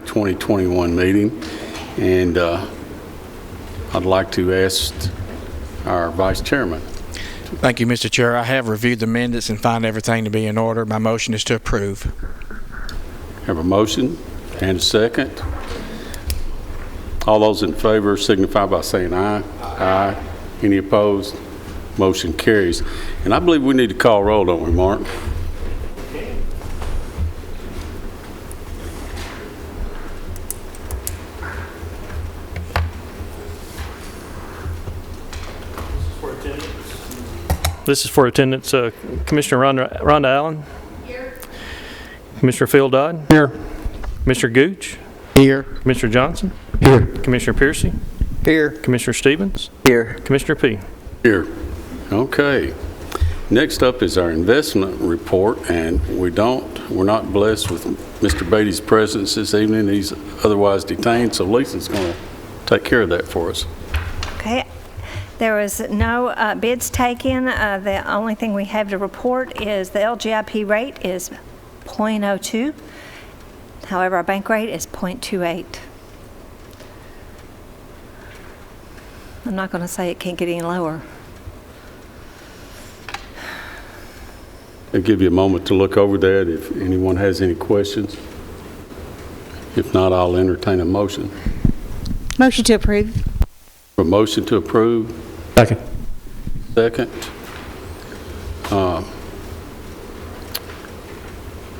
2021 meeting. And I'd like to ask our Vice Chairman. Thank you, Mr. Chair. I have reviewed the minutes and find everything to be in order. My motion is to approve. Have a motion and a second. All those in favor signify by saying aye. Aye. Any opposed? Motion carries. And I believe we need to call roll, don't we, Mark? This is for attendance. Commissioner Rhonda Allen. Here. Commissioner Phil Dodd. Here. Commissioner Gooch. Here. Commissioner Johnson. Here. Commissioner Piercy. Here. Commissioner Stevens. Here. Commissioner P. Here. Okay. Next up is our investment report, and we're not blessed with Mr. Beatty's presence this evening. He's otherwise detained, so Lisa's going to take care of that for us. Okay. There was no bids taken. The only thing we have to report is the LGIP rate is 0.02. However, our bank rate is 0.28. I'm not going to say it can't get any lower. I'll give you a moment to look over that if anyone has any questions. If not, I'll entertain a motion. Motion to approve. A motion to approve. Second. Second.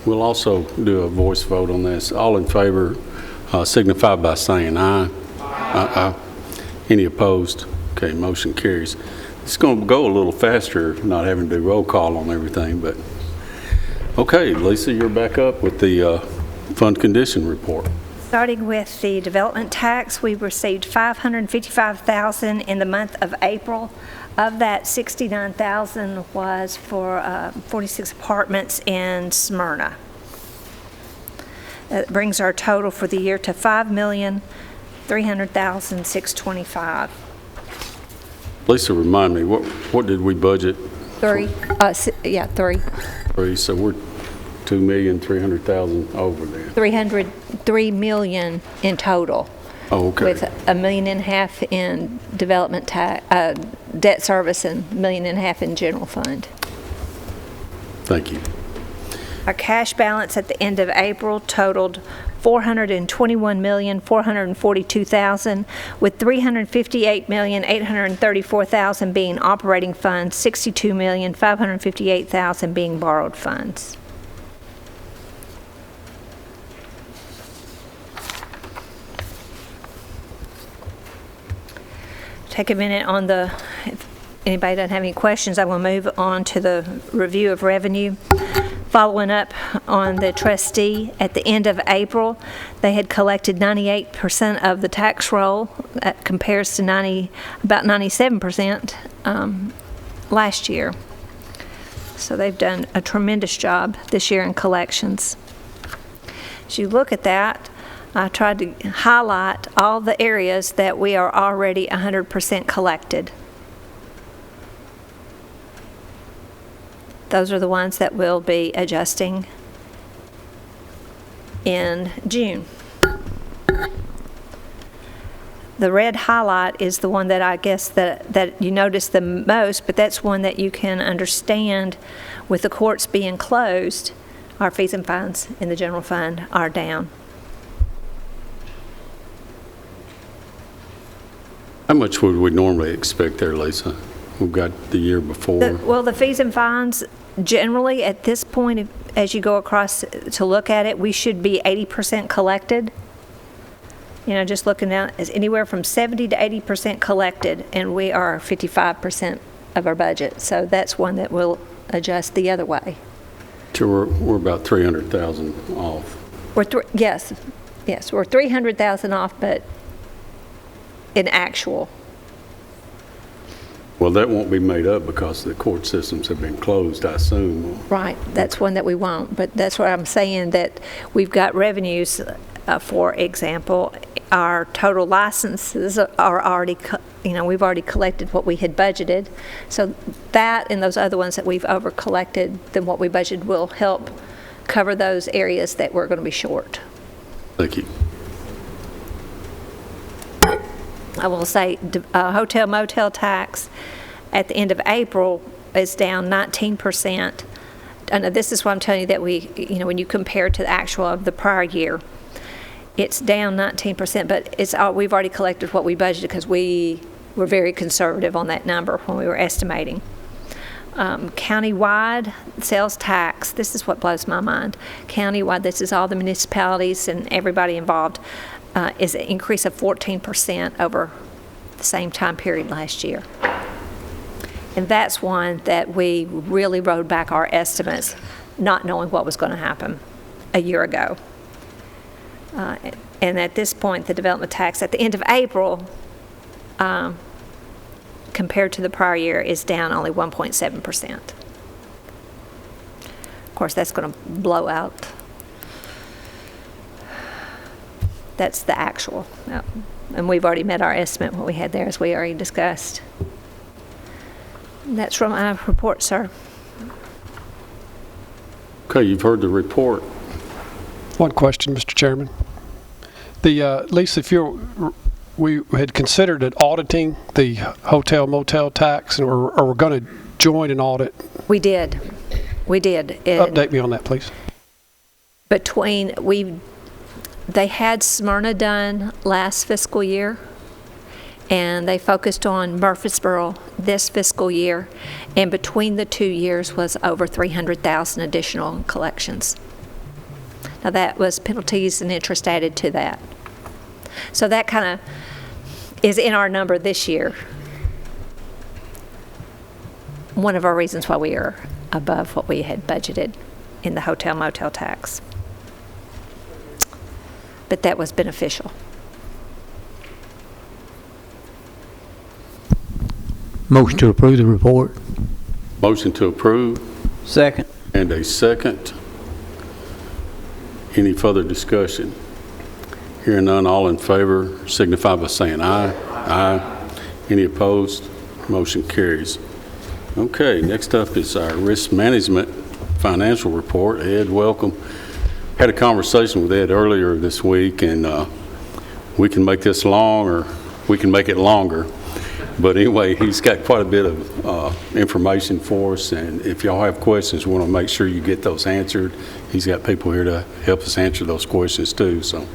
We'll also do a voice vote on this. All in favor signify by saying aye. Aye. Any opposed? Okay, motion carries. It's going to go a little faster not having to do roll call on everything, but okay, Lisa, you're back up with the fund condition report. Starting with the development tax, we received $555,000 in the month of April. Of that, $69,000 was for 46 apartments in Smyrna. That brings our total for the year to $5,300,625. Lisa, remind me, what did we budget? Three. Three. Three, so we're $2,300,000 over there. $3 million in total. Oh, okay. With $1.5 million in development tax, debt service, and $1.5 million in general fund. Thank you. Our cash balance at the end of April totaled $421,442,000, with $358,834,000 being operating funds, $62,558,000 being borrowed funds. Take a minute on the, if anybody doesn't have any questions, I will move on to the review of revenue. Following up on the trustee, at the end of April, they had collected 98% of the tax roll. That compares to about 97% last year. So they've done a tremendous job this year in collections. As you look at that, I tried to highlight all the areas that we are already 100% collected. Those are the ones that we'll be adjusting in June. The red highlight is the one that I guess that you notice the most, but that's one that you can understand. With the courts being closed, our fees and fines in the general fund are down. How much would we normally expect there, Lisa? We've got the year before. The fees and fines, generally at this point, as you go across to look at it, we should be 80% collected. You know, just looking at is anywhere from 70 to 80% collected, and we are 55% of our budget. So that's one that will adjust the other way. So we're about 300,000 off. Yes, we're 300,000 off, but in actual. Well, that won't be made up because the court systems have been closed, I assume. Right, that's one that we won't, but that's what I'm saying, that we've got revenues, for example, our total licenses are already, we've already collected what we had budgeted. So that and those other ones that we've over collected than what we budgeted will help cover those areas that we're going to be short. Thank you. I will say hotel motel tax at the end of April is down 19%. And this is what I'm telling you that when you compare to the actual of the prior year, it's down 19%, but we've already collected what we budgeted because we were very conservative on that number when we were estimating. Countywide sales tax, this is what blows my mind. Countywide, this is all the municipalities and everybody involved, is an increase of 14% over the same time period last year. And that's one that we really rode back our estimates, not knowing what was going to happen a year ago. And at this point, the development tax at the end of April, compared to the prior year, is down only 1.7%. Of course, that's going to blow out. That's the actual. Yep. And we've already met our estimate, what we had there, as we already discussed. And that's from my report, sir. Okay, you've heard the report. One question, Mr. Chairman. Lisa, we had considered auditing the hotel motel tax, or we're going to join an audit. We did. Update me on that, please. They had Smyrna done last fiscal year, and they focused on Murfreesboro this fiscal year, and between the 2 years was over $300,000 additional collections. Now that was penalties and interest added to that. So that kind of is in our number this year. One of our reasons why we are above what we had budgeted in the hotel motel tax. But that was beneficial. Motion to approve the report. Motion to approve Second. and a second. Any further discussion? Hearing none, all in favor signify by saying aye. Aye. Any opposed? Motion carries. Okay, next up is our risk management financial report. Ed, welcome. Had a conversation with Ed earlier this week, and we can make this long or we can make it longer. But anyway, he's got quite a bit of information for us, and if y'all have questions, we want to make sure you get those answered. He's got people here to help us answer those questions too, so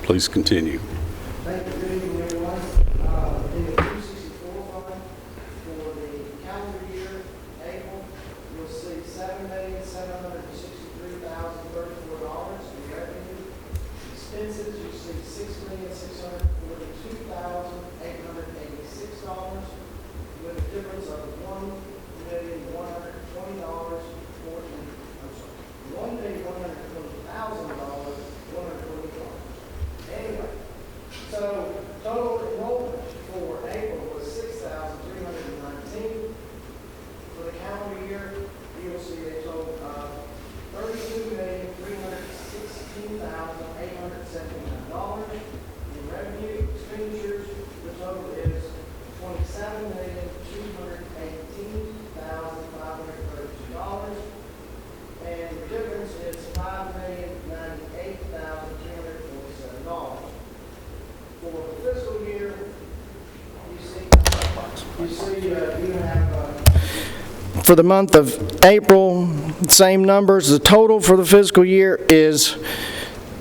please continue. Thank you. Good evening, everyone. In the 264 fund for the calendar year, April, you'll see $7,763,034 in revenue. Expenses, you see $6,642,886, with a difference of $1,120,120. Anyway, so total enrollment for April was 6,319. For the calendar year, you'll see a total of $32,316,879. In revenue expenditures, the total is $27,218,532. And the difference is $5,098,347. For the fiscal year, you have for the month of April, same numbers. The total for the fiscal year is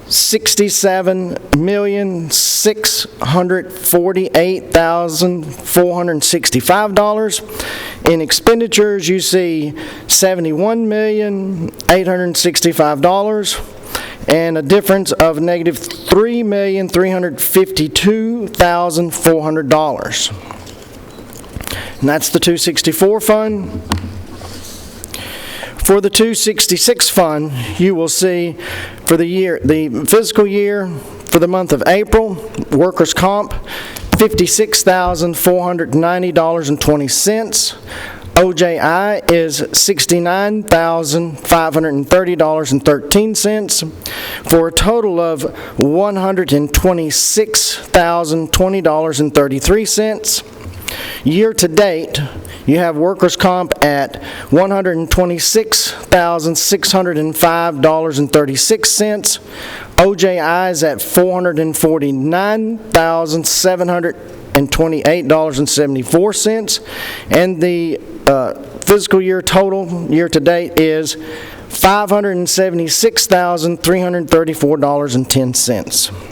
$67,648,465. In expenditures, you see $71,865. And a difference of negative $3,352,400. And that's the 264 fund. For the 266 fund, you will see for the fiscal year, for the month of April, workers' comp, $56,490.20. OJI is $69,530.13 for a total of $126,020.33. Year-to-date, you have workers' comp at $126,605.36. OJI is at $449,728.74. And the fiscal year total, year-to-date, is $576,334.10.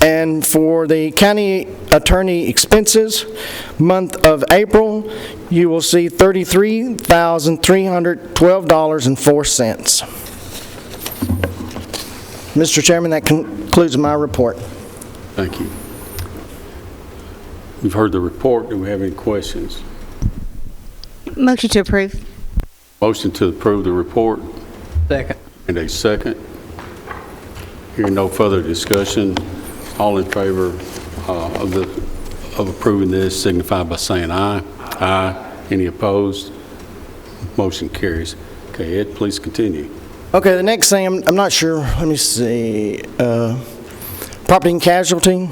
And for the county attorney expenses, month of April, you will see $33,312.04. Mr. Chairman, that concludes my report. Thank you. You've heard the report. Do we have any questions? Motion to approve. Motion to approve the report Second. and a second. Hearing no further discussion, all in favor of approving this signify by saying aye. Aye. Any opposed? Motion carries. Okay, Ed, please continue. Okay, the next thing, I'm not sure, let me see, property and casualty.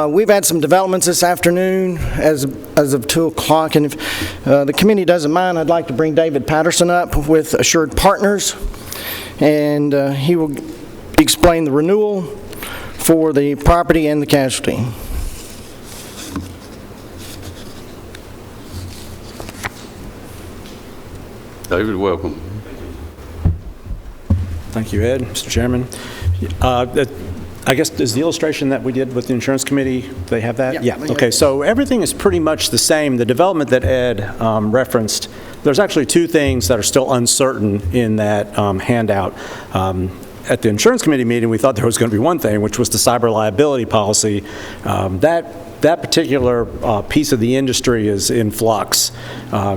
We've had some developments this afternoon as of 2 o'clock, and if the committee doesn't mind, I'd like to bring David Patterson up with Assured Partners, and he will explain the renewal for the property and the casualty. David, welcome. Thank you, Ed. Mr. Chairman. I guess, is the illustration that we did with the insurance committee, they have that? Yeah. Okay, so everything is pretty much the same. The development that Ed referenced, there's actually two things that are still uncertain in that handout. At the insurance committee meeting, we thought there was going to be one thing, which was the cyber liability policy. That particular piece of the industry is in flux.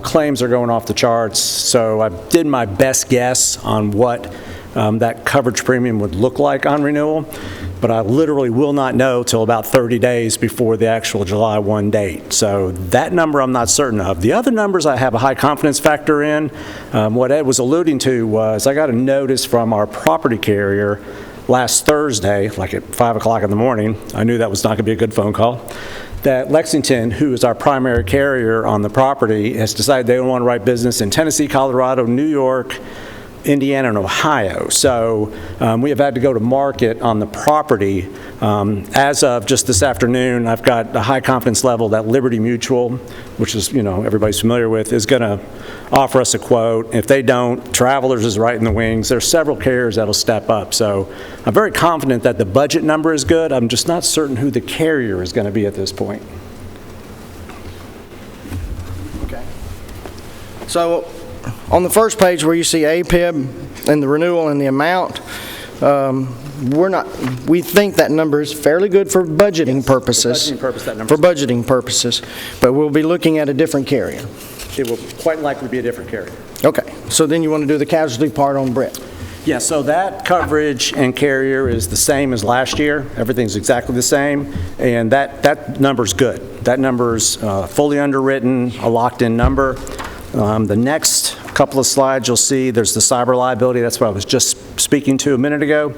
Claims are going off the charts, so I did my best guess on what that coverage premium would look like on renewal, but I literally will not know till about 30 days before the actual July 1 date. So that number I'm not certain of. The other numbers I have a high confidence factor in. What Ed was alluding to was I got a notice from our property carrier last Thursday, like at 5 o'clock in the morning. I knew that was not going to be a good phone call. That Lexington, who is our primary carrier on the property, has decided they don't want to write business in Tennessee, Colorado, New York, Indiana, and Ohio. So we have had to go to market on the property. As of just this afternoon, I've got a high confidence level that Liberty Mutual, which is, everybody's familiar with, is going to offer us a quote. If they don't, Travelers is right in the wings. There's several carriers that'll step up. So I'm very confident that the budget number is good. I'm just not certain who the carrier is going to be at this point. Okay. So on the first page where you see APIB and the renewal and the amount, we think that number is fairly good for budgeting purposes. For budgeting purpose, that number. For budgeting purposes, but we'll be looking at a different carrier. It will quite likely be a different carrier. Okay, so then you want to do the casualty part on Brett. Yeah, so that coverage and carrier is the same as last year. Everything's exactly the same, and that number's good. That number's fully underwritten, a locked-in number. The next couple of slides, you'll see there's the cyber liability. That's what I was just speaking to a minute ago.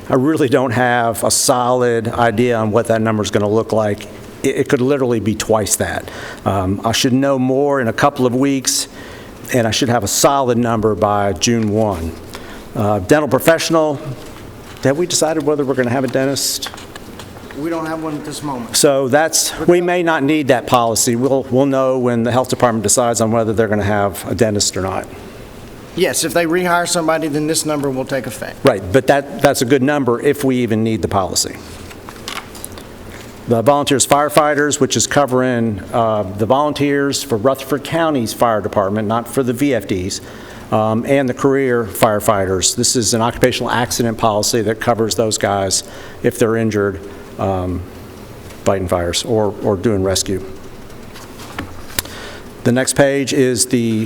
I really don't have a solid idea on what that number is going to look like. It could literally be twice that. I should know more in a couple of weeks, and I should have a solid number by June 1. Dental professional, have we decided whether we're going to have a dentist? We don't have one at this moment. So we may not need that policy. We'll know when the health department decides on whether they're going to have a dentist or not. Yes, if they rehire somebody, then this number will take effect. Right, but that's a good number if we even need the policy. The volunteers firefighters, which is covering the volunteers for Rutherford County's fire department, not for the VFDs, and the career firefighters. This is an occupational accident policy that covers those guys if they're injured fighting fires or doing rescue. The next page is the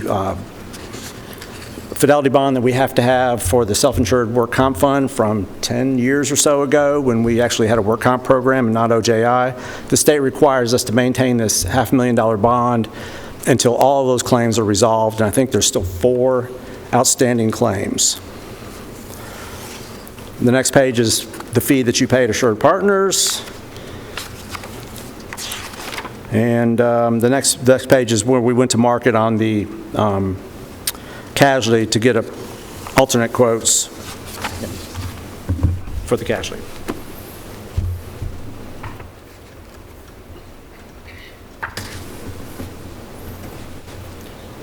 fidelity bond that we have to have for the self-insured work comp fund from 10 years or so ago when we actually had a work comp program and not OJI. The state requires us to maintain this $500,000 bond until all of those claims are resolved, and I think there's still 4 outstanding claims. The next page is the fee that you pay to Assured Partners. And the next page is where we went to market on the casualty to get alternate quotes for the casualty.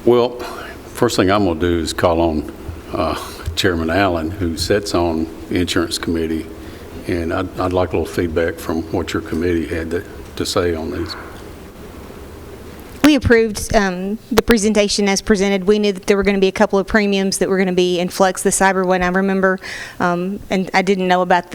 Well, first thing I'm going to do is call on Chairman Allen, who sits on the Insurance Committee, and I'd like a little feedback from what your committee had to say on these. We approved the presentation as presented. We knew that there were going to be a couple of premiums that were going to be in flux. The cyber one, I remember, and I didn't know about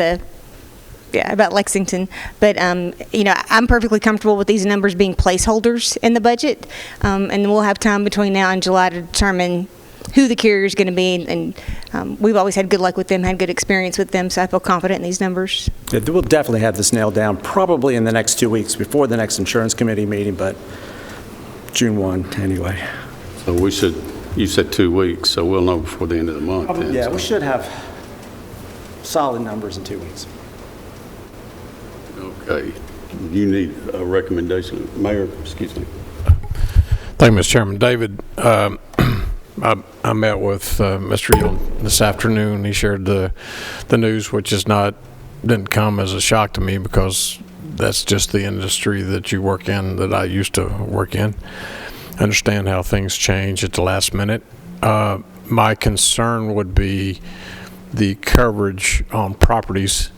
about Lexington. But, I'm perfectly comfortable with these numbers being placeholders in the budget. And then we'll have time between now and July to determine who the carrier is going to be. And we've always had good luck with them, had good experience with them, so I feel confident in these numbers. Yeah, we'll definitely have this nailed down probably in the next 2 weeks before the next Insurance Committee meeting, but June 1 anyway. So you said 2 weeks, so we'll know before the end of the month. Then, Yeah, so. we should have solid numbers in 2 weeks. Okay. You need a recommendation. Mayor, excuse me. Thank you, Mr. Chairman. David, I met with Mr. Yield this afternoon. He shared the news, which didn't come as a shock to me because that's just the industry that you work in, that I used to work in. I understand how things change at the last minute. My concern would be the coverage on properties.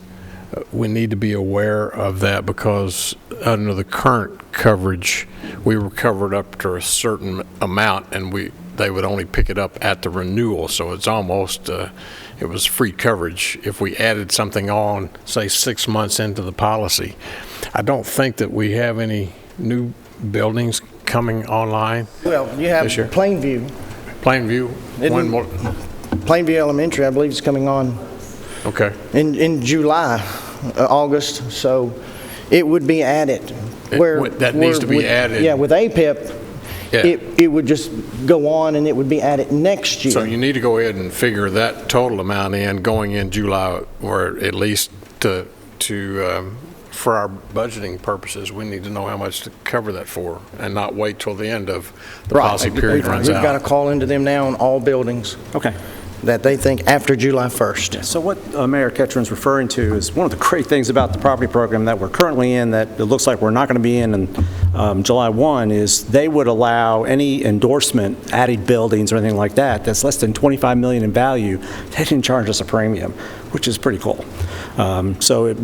We need to be aware of that because under the current coverage, we were covered up to a certain amount, and they would only pick it up at the renewal. So it's almost it was free coverage. If we added something on, say 6 months into the policy, I don't think that we have any new buildings coming online. Well, you have This year. Plainview. Plainview. When will, Plainview Elementary, I believe, is coming on okay. in July, August, so it would be added. That needs to be added. Yeah, with APIP, Yeah. it would just go on and it would be added next year. So you need to go ahead and figure that total amount in going in July, or at least for our budgeting purposes, we need to know how much to cover that for and not wait till the end of the policy period runs out. We've got to call into them now on all buildings Okay. that they think after July 1st. So what Mayor Ketcherin's referring to is one of the great things about the property program that we're currently in that it looks like we're not going to be in July 1 is they would allow any endorsement, added buildings or anything like that that's less than $25 million in value, they didn't charge us a premium, which is pretty cool. So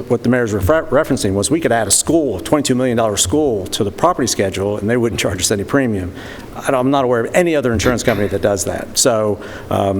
what the mayor's referencing was we could add a school, a $22 million school to the property schedule, and they wouldn't charge us any premium. I'm not aware of any other insurance company that does that. So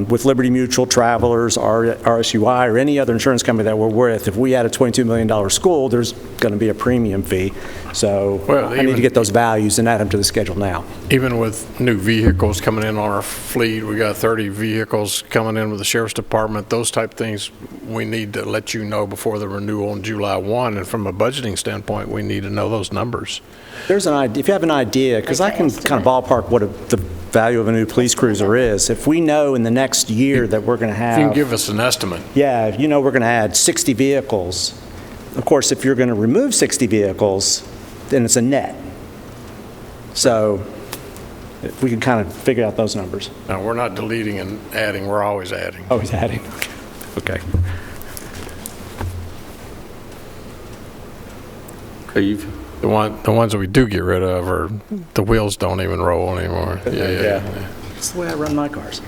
with Liberty Mutual, Travelers, RSUI, or any other insurance company that we're with, if we add a $22 million school, there's going to be a premium fee. So I need to get those values and add them to the schedule now. Even with new vehicles coming in on our fleet, we got 30 vehicles coming in with the Sheriff's Department, those type things, we need to let you know before the renewal on July 1, and from a budgeting standpoint, we need to know those numbers. There's an idea, if you have an idea, because I can kind of ballpark what the value of a new police cruiser is. If we know in the next year that we're going to have... If you can give us an estimate. Yeah, if you know we're going to add 60 vehicles. Of course, if you're going to remove 60 vehicles, then it's a net. So if we can kind of figure out those numbers. No, we're not deleting and adding, we're always adding. Always adding. Okay. Okay, The ones that we do get rid of are, the wheels don't even roll anymore. Yeah. That's the way I run my cars.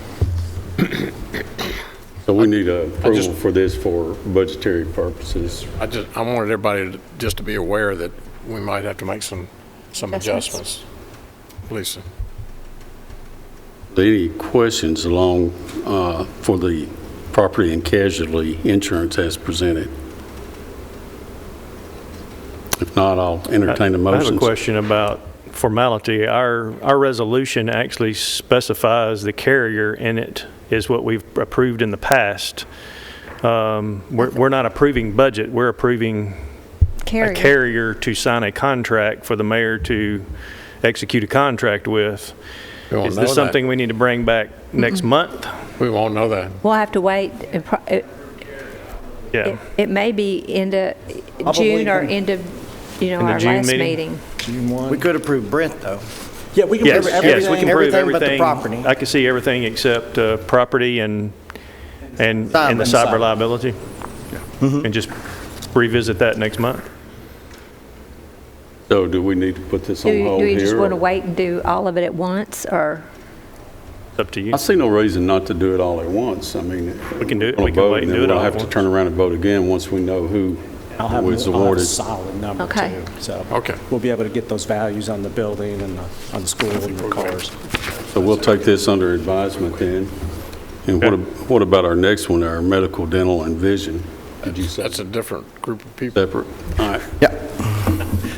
so we need approval for this for budgetary purposes. I wanted everybody just to be aware that we might have to make some adjustments. Lisa. Any questions along for the property and casualty insurance as presented? If not, I'll entertain the motions. I have a question about formality. Our resolution actually specifies the carrier in it is what we've approved in the past. We're not approving budget. We're approving a carrier to sign a contract for the mayor to execute a contract with. Is this something we need to bring back next month? We won't know that. We'll have to wait. Yeah. It may be into June or into, our June last meeting? meeting. June 1. We could approve Brent, though. Yeah, we can Yes, approve yes, we can prove everything but the everything. property. I can see everything except property and the cyber liability. And just revisit that next month. So do we need to put this on hold Do here? you just want to or- wait and do all of it at once, or? It's up to you. I see no reason not to do it all at once. I mean. We can do it. we'll We can vote, wait and then do it we'll all have at to once. turn around and vote again once we know who I'll have was a awarded. solid number, Okay. too. So Okay. we'll be able to get those values on the building and on the school and the cars. So we'll take this under advisement then. And what about our next one, our medical, dental, and vision? Did you say That's a different group of people. separate? All right. Yeah.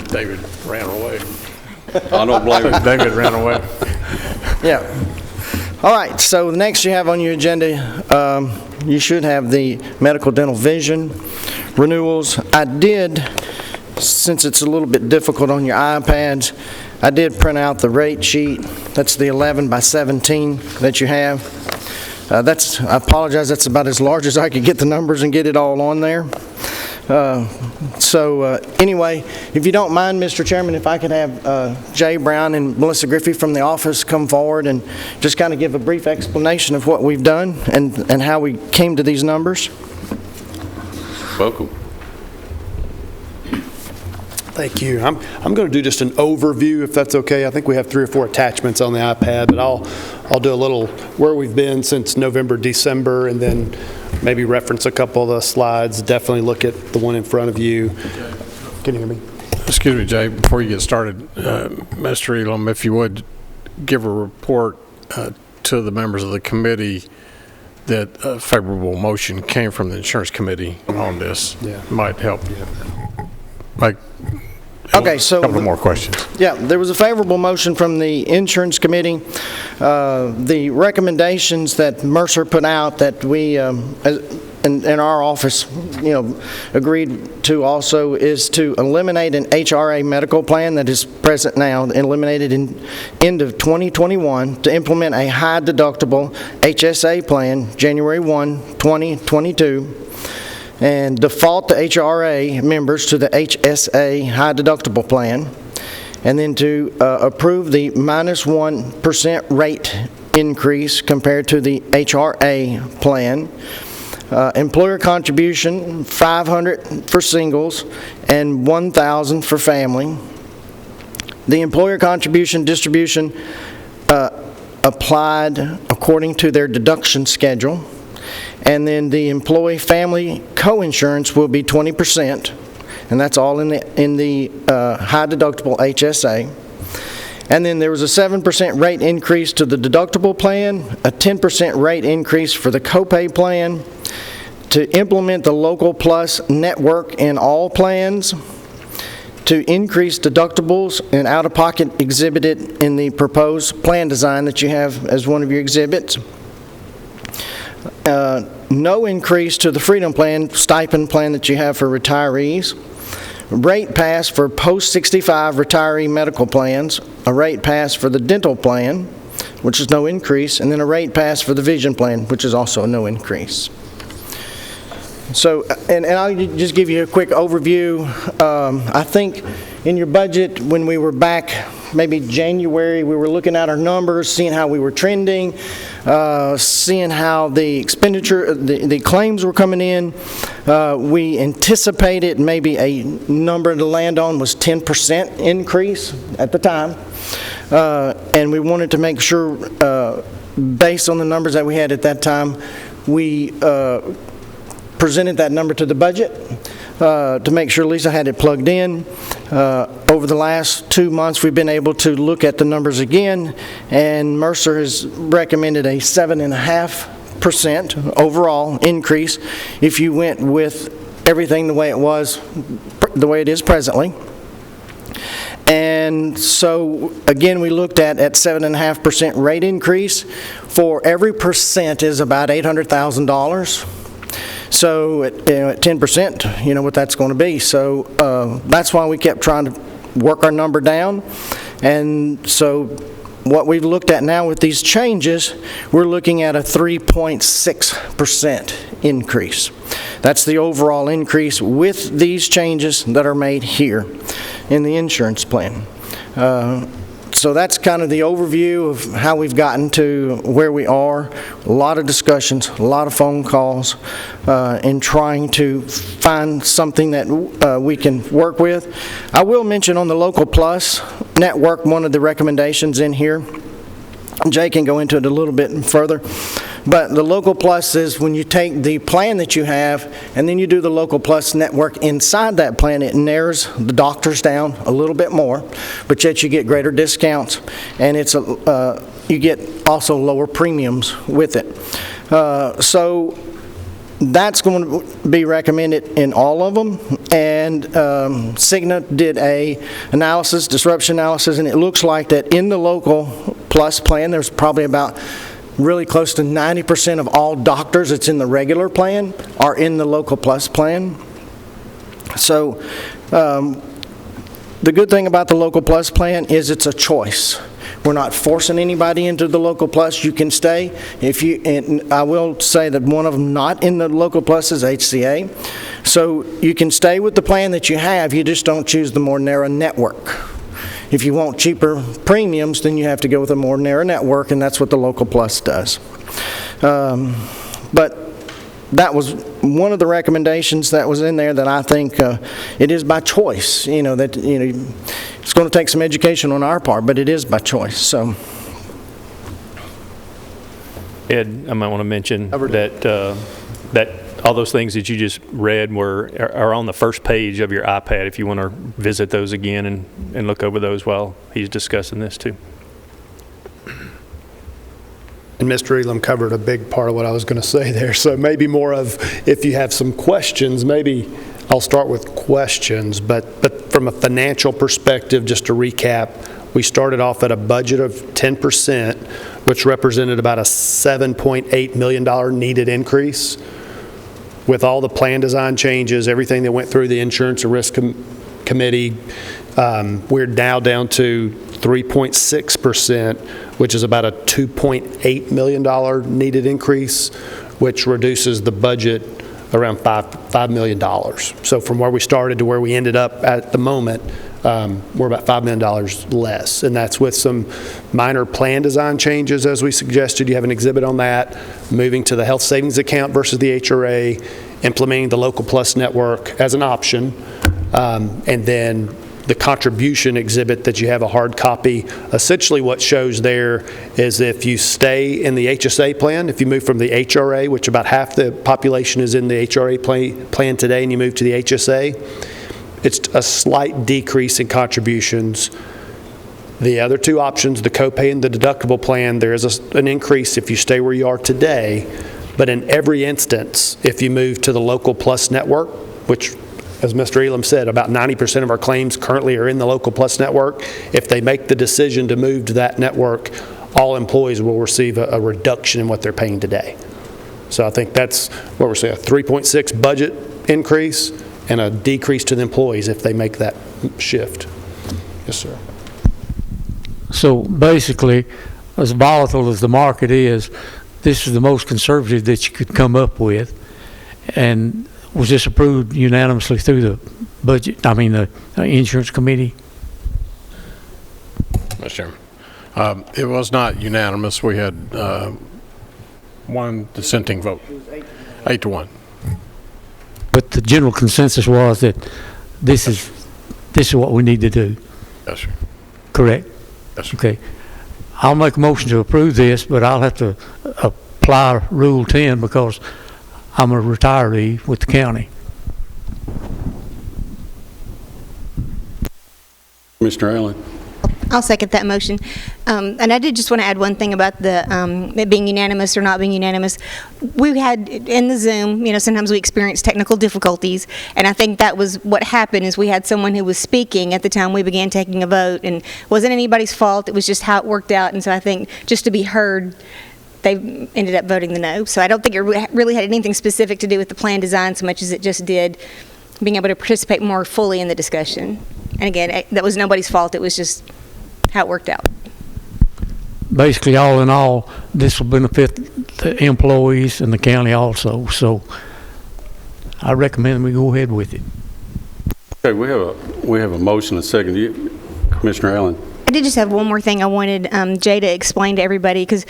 David ran away. I don't blame him. David ran away. Yeah. All right, so the next you have on your agenda, you should have the medical, dental, vision renewals. I did, since it's a little bit difficult on your iPads, I did print out the rate sheet. That's the 11 by 17 that you have. I apologize, that's about as large as I could get the numbers and get it all on there. Anyway, if you don't mind, Mr. Chairman, if I could have Jay Brown and Melissa Griffey from the office come forward and just kind of give a brief explanation of what we've done and how we came to these numbers. Welcome. Thank you. I'm going to do just an overview, if that's okay. I think we have 3 or 4 attachments on the iPad, but I'll do a little where we've been since November, December, and then maybe reference a couple of the slides. Definitely look at the one in front of you. Can you hear me? Excuse me, Jay, before you get started, Mr. Elam, if you would give a report to the members of the committee that a favorable motion came from the insurance committee on this. Yeah. Might help. Like, Okay, so a couple more questions. Yeah, there was a favorable motion from the insurance committee. The recommendations that Mercer put out that we, in our office, agreed to also is to eliminate an HRA medical plan that is present now, eliminated in end of 2021, to implement a high deductible HSA plan January 1, 2022. And default the HRA members to the HSA high deductible plan, and then to approve the minus 1% rate increase compared to the HRA plan. Employer contribution, $500 for singles and $1,000 for family. The employer contribution distribution applied according to their deduction schedule. And then the employee family coinsurance will be 20%, and that's all in the high deductible HSA. And then there was a 7% rate increase to the deductible plan, a 10% rate increase for the copay plan, to implement the Local Plus network in all plans, to increase deductibles and out-of-pocket exhibited in the proposed plan design that you have as one of your exhibits. No increase to the Freedom Plan, stipend plan that you have for retirees. Rate pass for post-65 retiree medical plans. A rate pass for the dental plan, which is no increase. And then a rate pass for the vision plan, which is also no increase. So, and I'll just give you a quick overview. I think in your budget, when we were back maybe January, we were looking at our numbers, seeing how we were trending, seeing how the expenditure, the claims were coming in. We anticipated maybe a number to land on was 10% increase at the time. And we wanted to make sure, based on the numbers that we had at that time, we presented that number to the budget to make sure Lisa had it plugged in. Over the last 2 months, we've been able to look at the numbers again, and Mercer has recommended a 7.5% overall increase if you went with everything the way it was, the way it is presently. And so, again, we looked at 7.5% rate increase. For every percent is about $800,000. So at 10%, you know what that's going to be. So that's why we kept trying to work our number down. And so what we've looked at now with these changes, we're looking at a 3.6% increase. That's the overall increase with these changes that are made here in the insurance plan. So that's kind of the overview of how we've gotten to where we are. A lot of discussions, a lot of phone calls, in trying to find something that we can work with. I will mention on the Local Plus network, one of the recommendations in here, Jay can go into it a little bit further, but the Local Plus is when you take the plan that you have and then you do the Local Plus network inside that plan, it narrows the doctors down a little bit more, but yet you get greater discounts, and it's you get also lower premiums with it. So that's going to be recommended in all of them, and Cigna did a disruption analysis, and it looks like that in the Local Plus plan, there's probably about really close to 90% of all doctors that's in the regular plan are in the Local Plus plan. So the good thing about the Local Plus plan is it's a choice. We're not forcing anybody into the Local Plus. You can stay. And I will say that one of them not in the Local Plus is HCA. So you can stay with the plan that you have. You just don't choose the more narrow network. If you want cheaper premiums, then you have to go with a more narrow network, and that's what the Local Plus does. But that was one of the recommendations that was in there that I think it is by choice. It's going to take some education on our part, but it is by choice. So, Ed, I might want to mention that all those things that you just read are on the first page of your iPad if you want to visit those again and look over those while he's discussing this too. And Mr. Elam covered a big part of what I was going to say there. So maybe more of, if you have some questions, maybe I'll start with questions. But from a financial perspective, just to recap, we started off at a budget of 10%, which represented about a $7.8 million needed increase. With all the plan design changes, everything that went through the Insurance and Risk Committee, we're now down to 3.6%, which is about a $2.8 million needed increase, which reduces the budget around $5 million. So from where we started to where we ended up at the moment, we're about $5 million less. And that's with some minor plan design changes, as we suggested. You have an exhibit on that, moving to the health savings account versus the HRA, implementing the Local Plus network as an option, and then the contribution exhibit that you have a hard copy. Essentially what shows there is if you stay in the HSA plan, if you move from the HRA, which about half the population is in the HRA plan today, and you move to the HSA, it's a slight decrease in contributions. The other two options, the copay and the deductible plan, there is an increase if you stay where you are today, but in every instance, if you move to the Local Plus network, which, as Mr. Elam said, about 90% of our claims currently are in the Local Plus network. If they make the decision to move to that network, all employees will receive a reduction in what they're paying today. So I think that's what we're saying, a 3.6 budget increase and a decrease to the employees if they make that shift. Yes, sir. So basically, as volatile as the market is, this is the most conservative that you could come up with. And was this approved unanimously through the budget, the insurance committee? Mr. Chairman, it was not unanimous. We had one dissenting vote, 8-1. But the general consensus was that this is what we need to do. Yes, sir. Correct? Yes, sir. Okay. I'll make a motion to approve this, but I'll have to apply Rule 10 because I'm a retiree with the county. Mr. Allen. I'll second that motion. And I did just want to add one thing about the it being unanimous or not being unanimous. We had in the Zoom, sometimes we experience technical difficulties, and I think that was what happened is we had someone who was speaking at the time we began taking a vote, and it wasn't anybody's fault. It was just how it worked out, and so I think just to be heard, they ended up voting the no. So I don't think it really had anything specific to do with the plan design so much as it just did being able to participate more fully in the discussion. And again, that was nobody's fault. It was just how it worked out. Basically, all in all, this will benefit the employees and the county also. So I recommend we go ahead with it. Okay, we have a motion and a second. Commissioner Allen. I did just have one more thing I wanted Jay to explain to everybody, because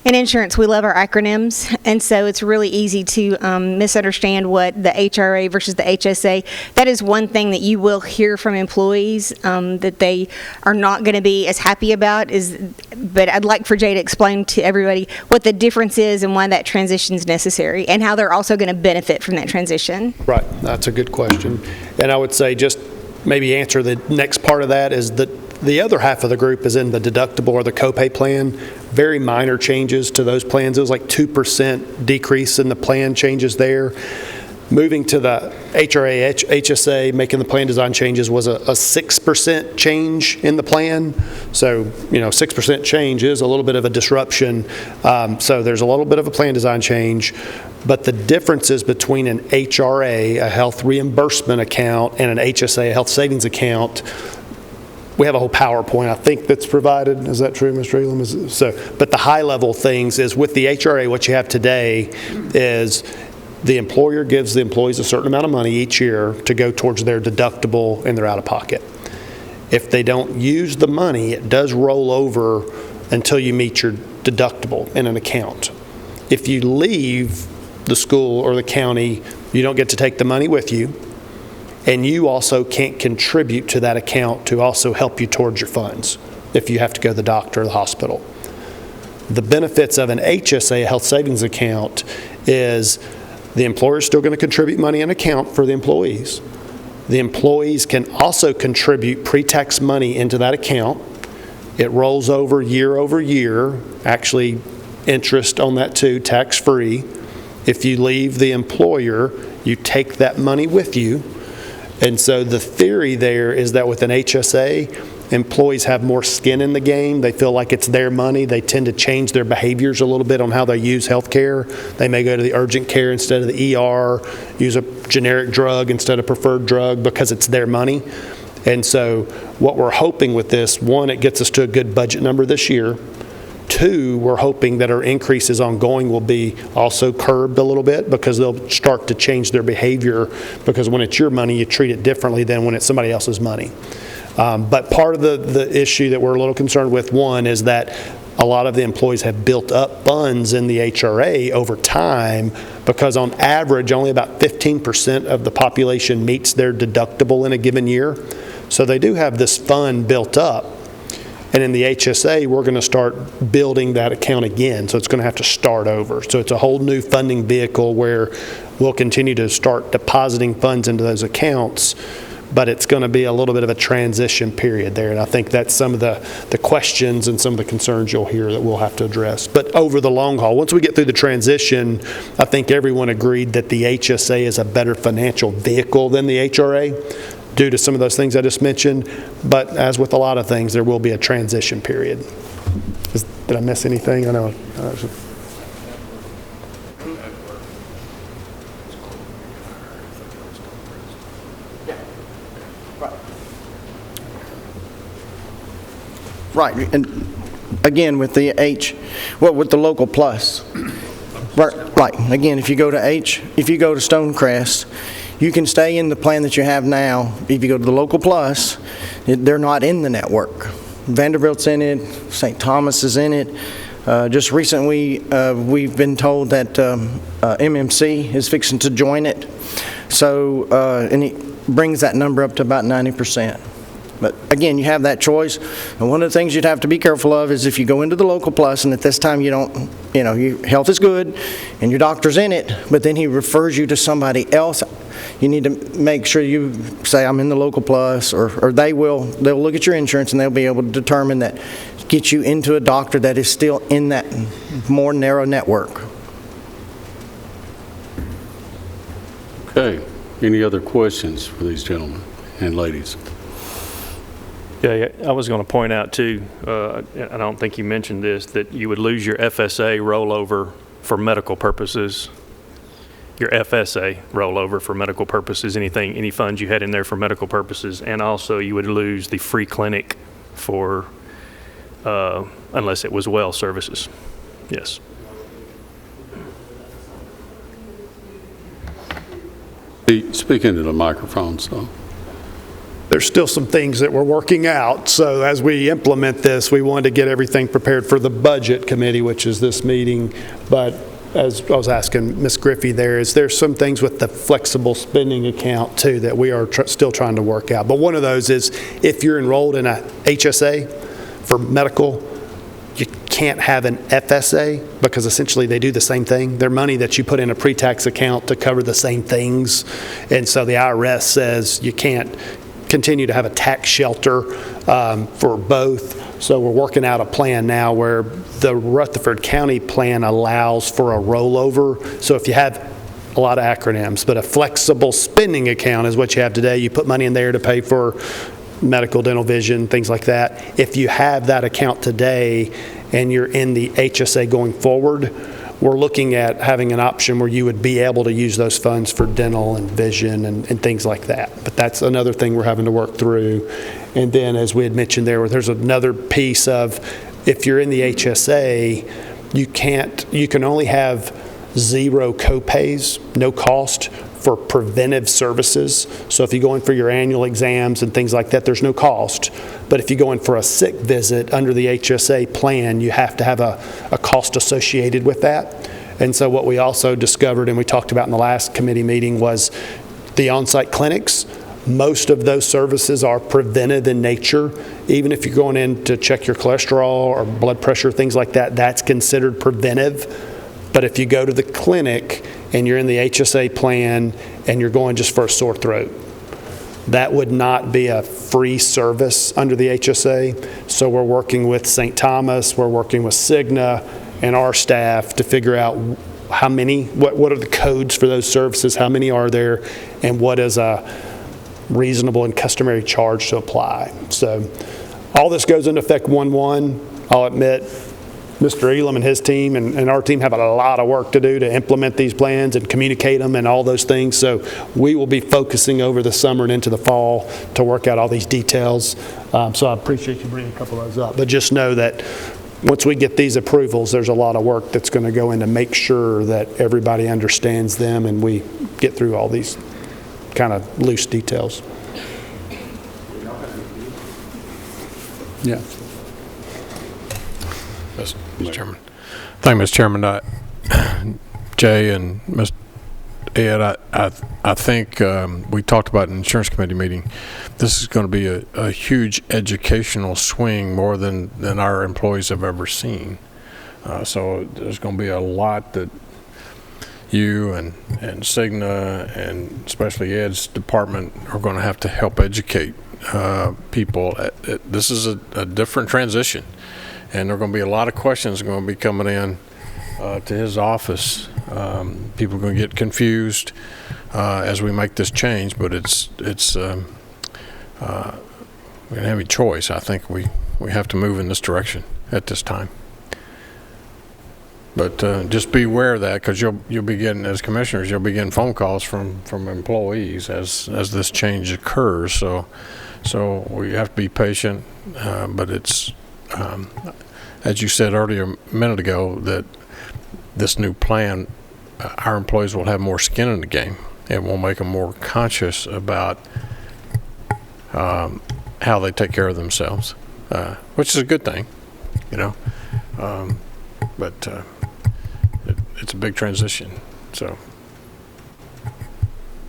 in insurance, we love our acronyms, and so it's really easy to misunderstand what the HRA versus the HSA. That is one thing that you will hear from employees that they are not going to be as happy about. But I'd like for Jay to explain to everybody what the difference is and why that transition is necessary, and how they're also going to benefit from that transition. Right, that's a good question. And I would say just maybe answer the next part of that is that the other half of the group is in the deductible or the copay plan. Very minor changes to those plans. It was like 2% decrease in the plan changes there. Moving to the HRA, HSA, making the plan design changes was a 6% change in the plan. So, 6% change is a little bit of a disruption. So there's a little bit of a plan design change. But the differences between an HRA, a health reimbursement account, and an HSA, a health savings account, we have a whole PowerPoint, I think, that's provided. Is that true, Mr. Elam? But the high-level things is with the HRA, what you have today is the employer gives the employees a certain amount of money each year to go towards their deductible and their out-of-pocket. If they don't use the money, it does roll over until you meet your deductible in an account. If you leave the school or the county, you don't get to take the money with you. And you also can't contribute to that account to also help you towards your funds if you have to go to the doctor or the hospital. The benefits of an HSA, a health savings account, is the employer is still going to contribute money in an account for the employees. The employees can also contribute pre-tax money into that account. It rolls over year, actually interest on that too, tax-free. If you leave the employer, you take that money with you. And so the theory there is that with an HSA, employees have more skin in the game. They feel like it's their money. They tend to change their behaviors a little bit on how they use health care. They may go to the urgent care instead of the ER, use a generic drug instead of preferred drug because it's their money. And so what we're hoping with this, one, it gets us to a good budget number this year. Two, we're hoping that our increases ongoing will be also curbed a little bit because they'll start to change their behavior, because when it's your money, you treat it differently than when it's somebody else's money. But part of the issue that we're a little concerned with, one, is that a lot of the employees have built up funds in the HRA over time because on average, only about 15% of the population meets their deductible in a given year. So they do have this fund built up. And in the HSA, we're going to start building that account again. So it's going to have to start over. So it's a whole new funding vehicle where we'll continue to start depositing funds into those accounts, but it's going to be a little bit of a transition period there. And I think that's some of the questions and some of the concerns you'll hear that we'll have to address. But over the long haul, once we get through the transition, I think everyone agreed that the HSA is a better financial vehicle than the HRA, due to some of those things I just mentioned. But as with a lot of things, there will be a transition period. Did I miss anything? I know. Right, and again, with the with the Local Plus. Right, again, if you go to Stonecrest, you can stay in the plan that you have now. If you go to the Local Plus, they're not in the network. Vanderbilt's in it, St. Thomas is in it. Just recently, we've been told that MMC is fixing to join it. So, and it brings that number up to about 90%. But again, you have that choice. And one of the things you'd have to be careful of is if you go into the Local Plus and at this time you don't, your health is good and your doctor's in it, but then he refers you to somebody else, you need to make sure you say, I'm in the Local Plus, or they'll look at your insurance and they'll be able to determine that, get you into a doctor that is still in that more narrow network. Okay. Any other questions for these gentlemen and ladies? Yeah, I was going to point out too, I don't think you mentioned this, that you would lose your FSA rollover for medical purposes. Your FSA rollover for medical purposes, any funds you had in there for medical purposes, and also you would lose the free clinic for, unless it was well services. Yes. Speak into the microphone, so. there's still some things that we're working out. So as we implement this, we wanted to get everything prepared for the budget committee, which is this meeting. But as I was asking Ms. Griffey there's some things with the flexible spending account too that we are still trying to work out. But one of those is if you're enrolled in a HSA for medical, you can't have an FSA because essentially they do the same thing. They're money that you put in a pre-tax account to cover the same things. And so the IRS says you can't continue to have a tax shelter for both. So we're working out a plan now where the Rutherford County plan allows for a rollover. So if you have a lot of acronyms, but a flexible spending account is what you have today. You put money in there to pay for medical, dental, vision, things like that. If you have that account today and you're in the HSA going forward, we're looking at having an option where you would be able to use those funds for dental and vision and things like that. But that's another thing we're having to work through. And then, as we had mentioned there's another piece of if you're in the HSA, you can only have 0 copays, no cost, for preventive services. So if you go in for your annual exams and things like that, there's no cost. But if you go in for a sick visit under the HSA plan, you have to have a cost associated with that. And so what we also discovered, and we talked about in the last committee meeting, was the on-site clinics. Most of those services are preventive in nature. Even if you're going in to check your cholesterol or blood pressure, things like that, that's considered preventive. But if you go to the clinic and you're in the HSA plan and you're going just for a sore throat, that would not be a free service under the HSA. So we're working with St. Thomas, we're working with Cigna and our staff to figure out how many, what are the codes for those services, how many are there, and what is a reasonable and customary charge to apply. So all this goes into effect 1/1. I'll admit, Mr. Elam and his team and our team have a lot of work to do to implement these plans and communicate them and all those things. So we will be focusing over the summer and into the fall to work out all these details. So I appreciate you bringing a couple of those up. But just know that once we get these approvals, there's a lot of work that's going to go in to make sure that everybody understands them and we get through all these kind of loose details. Yeah. Mr. Chairman. Thank you, Mr. Chairman. Jay and Mr. Ed, I think we talked about in the insurance committee meeting, this is going to be a huge educational swing, more than our employees have ever seen. So there's going to be a lot that you and Cigna and especially Ed's department are going to have to help educate people. This is a different transition. And there are going to be a lot of questions going to be coming in to his office. People are going to get confused as we make this change, but it's we don't have any choice. I think we have to move in this direction at this time. But just be aware of that, because you'll be getting, as commissioners, you'll be getting phone calls from employees as this change occurs. So we have to be patient, but it's. As you said earlier a minute ago, that this new plan, our employees will have more skin in the game. It will make them more conscious about how they take care of themselves, which is a good thing, you know. But it's a big transition. So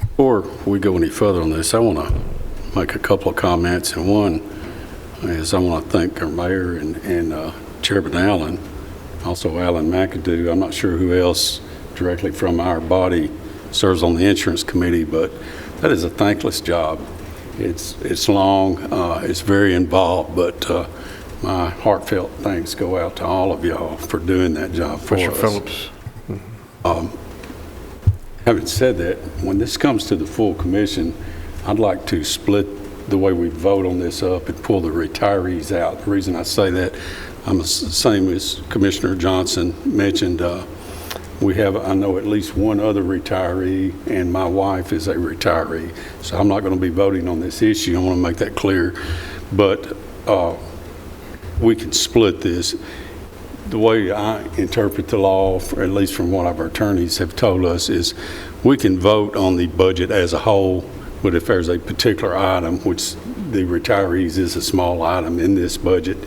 before we go any further on this, I want to make a couple of comments, and one is I want to thank our mayor and Chairman Allen, also Alan McAdoo. I'm not sure who else directly from our body serves on the insurance committee, but that is a thankless job. It's long, it's very involved, but my heartfelt thanks go out to all of y'all for doing that job for Mr. us. Phillips. Having said that, when this comes to the full commission, I'd like to split the way we vote on this up and pull the retirees out. The reason I say that, I'm the same as Commissioner Johnson mentioned. We have, I know, at least one other retiree, and my wife is a retiree. So I'm not going to be voting on this issue. I want to make that clear. But we can split this. The way I interpret the law, at least from what our attorneys have told us, is we can vote on the budget as a whole. But if there's a particular item, which the retirees is a small item in this budget,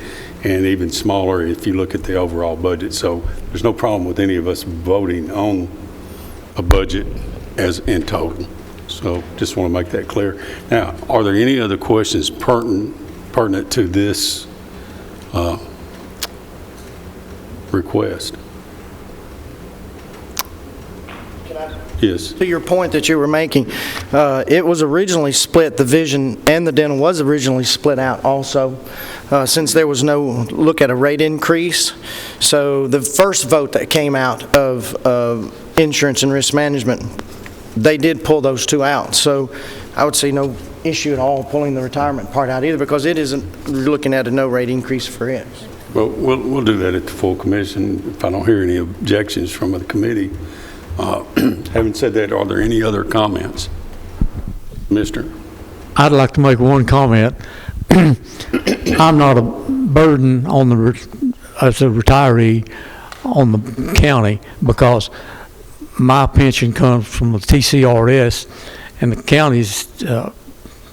and even smaller if you look at the overall budget. So there's no problem with any of us voting on a budget as in total. So just want to make that clear. Now, are there any other questions pertinent to this request? Yes. To your point that you were making, it was originally split, the vision and the dental was originally split out also, since there was no look at a rate increase. So the first vote that came out of insurance and risk management, they did pull those two out. So I would say no issue at all pulling the retirement part out either, because it isn't looking at a no rate increase for it. Well, we'll do that at the full commission if I don't hear any objections from the committee. Having said that, are there any other comments? Mister? I'd like to make one comment. I'm not a burden on as a retiree on the county, because my pension comes from the TCRS, and the county's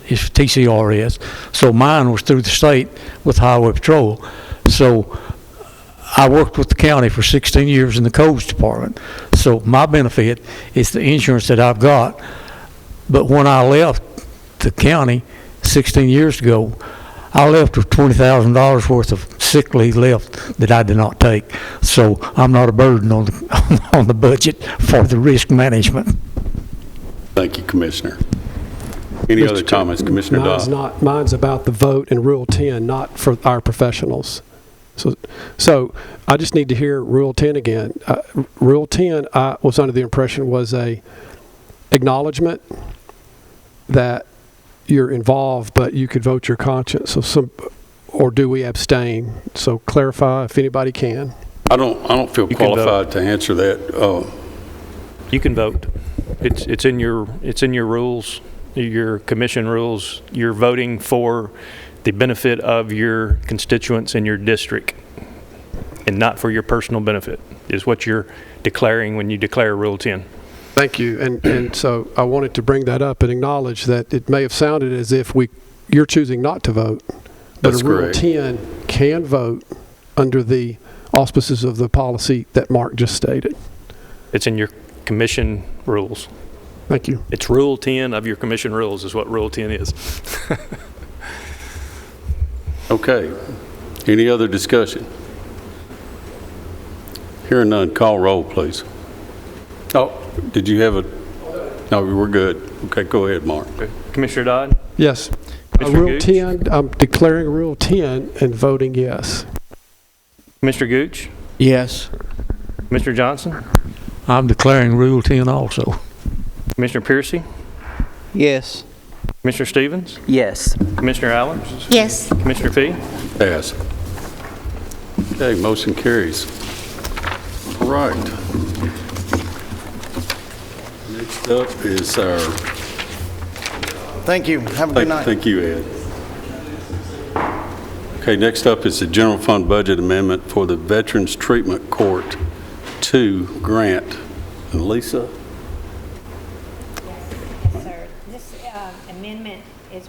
is TCRS. So mine was through the state with Highway Patrol. So I worked with the county for 16 years in the codes department. So my benefit is the insurance that I've got. But when I left the county 16 years ago, I left with $20,000 worth of sick leave left that I did not take. So I'm not a burden on the budget for the risk management. Thank you, Commissioner. Any other comments, Commissioner Dodd? Mine's about the vote in Rule 10, not for our professionals. So I just need to hear Rule 10 again. Rule 10, I was under the impression was a acknowledgement that you're involved, but you could vote your conscience. Or do we abstain? So clarify if anybody can. I don't feel qualified to answer that. You can vote. It's in your rules, your commission rules. You're voting for the benefit of your constituents in your district, and not for your personal benefit, is what you're declaring when you declare Rule 10. Thank you. And so I wanted to bring that up and acknowledge that it may have sounded as if you're choosing not to vote, but That's a Rule correct. 10 can vote under the auspices of the policy that Mark just stated. It's in your commission rules. Thank you. It's Rule 10 of your commission rules is what Rule 10 is. Okay. Any other discussion? Hearing none, call roll, please. Oh, did you have a? No, we're good. Okay, go ahead, Mark. Commissioner Dodd? Yes. Commissioner Rule Gooch? 10, I'm declaring Rule 10 and voting yes. Commissioner Gooch? Yes. Mr. Johnson? I'm declaring Rule 10 also. Commissioner Piercy? Yes. Commissioner Stevens? Yes. Commissioner Allen? Yes. Commissioner Fee? Pass. Okay, motion carries. All right. Next up is our... Thank you. Have a good night. Thank you, Ed. Okay, next up is the general fund budget amendment for the Veterans Treatment Court 2 grant. And Lisa? Yes, sir. This amendment is,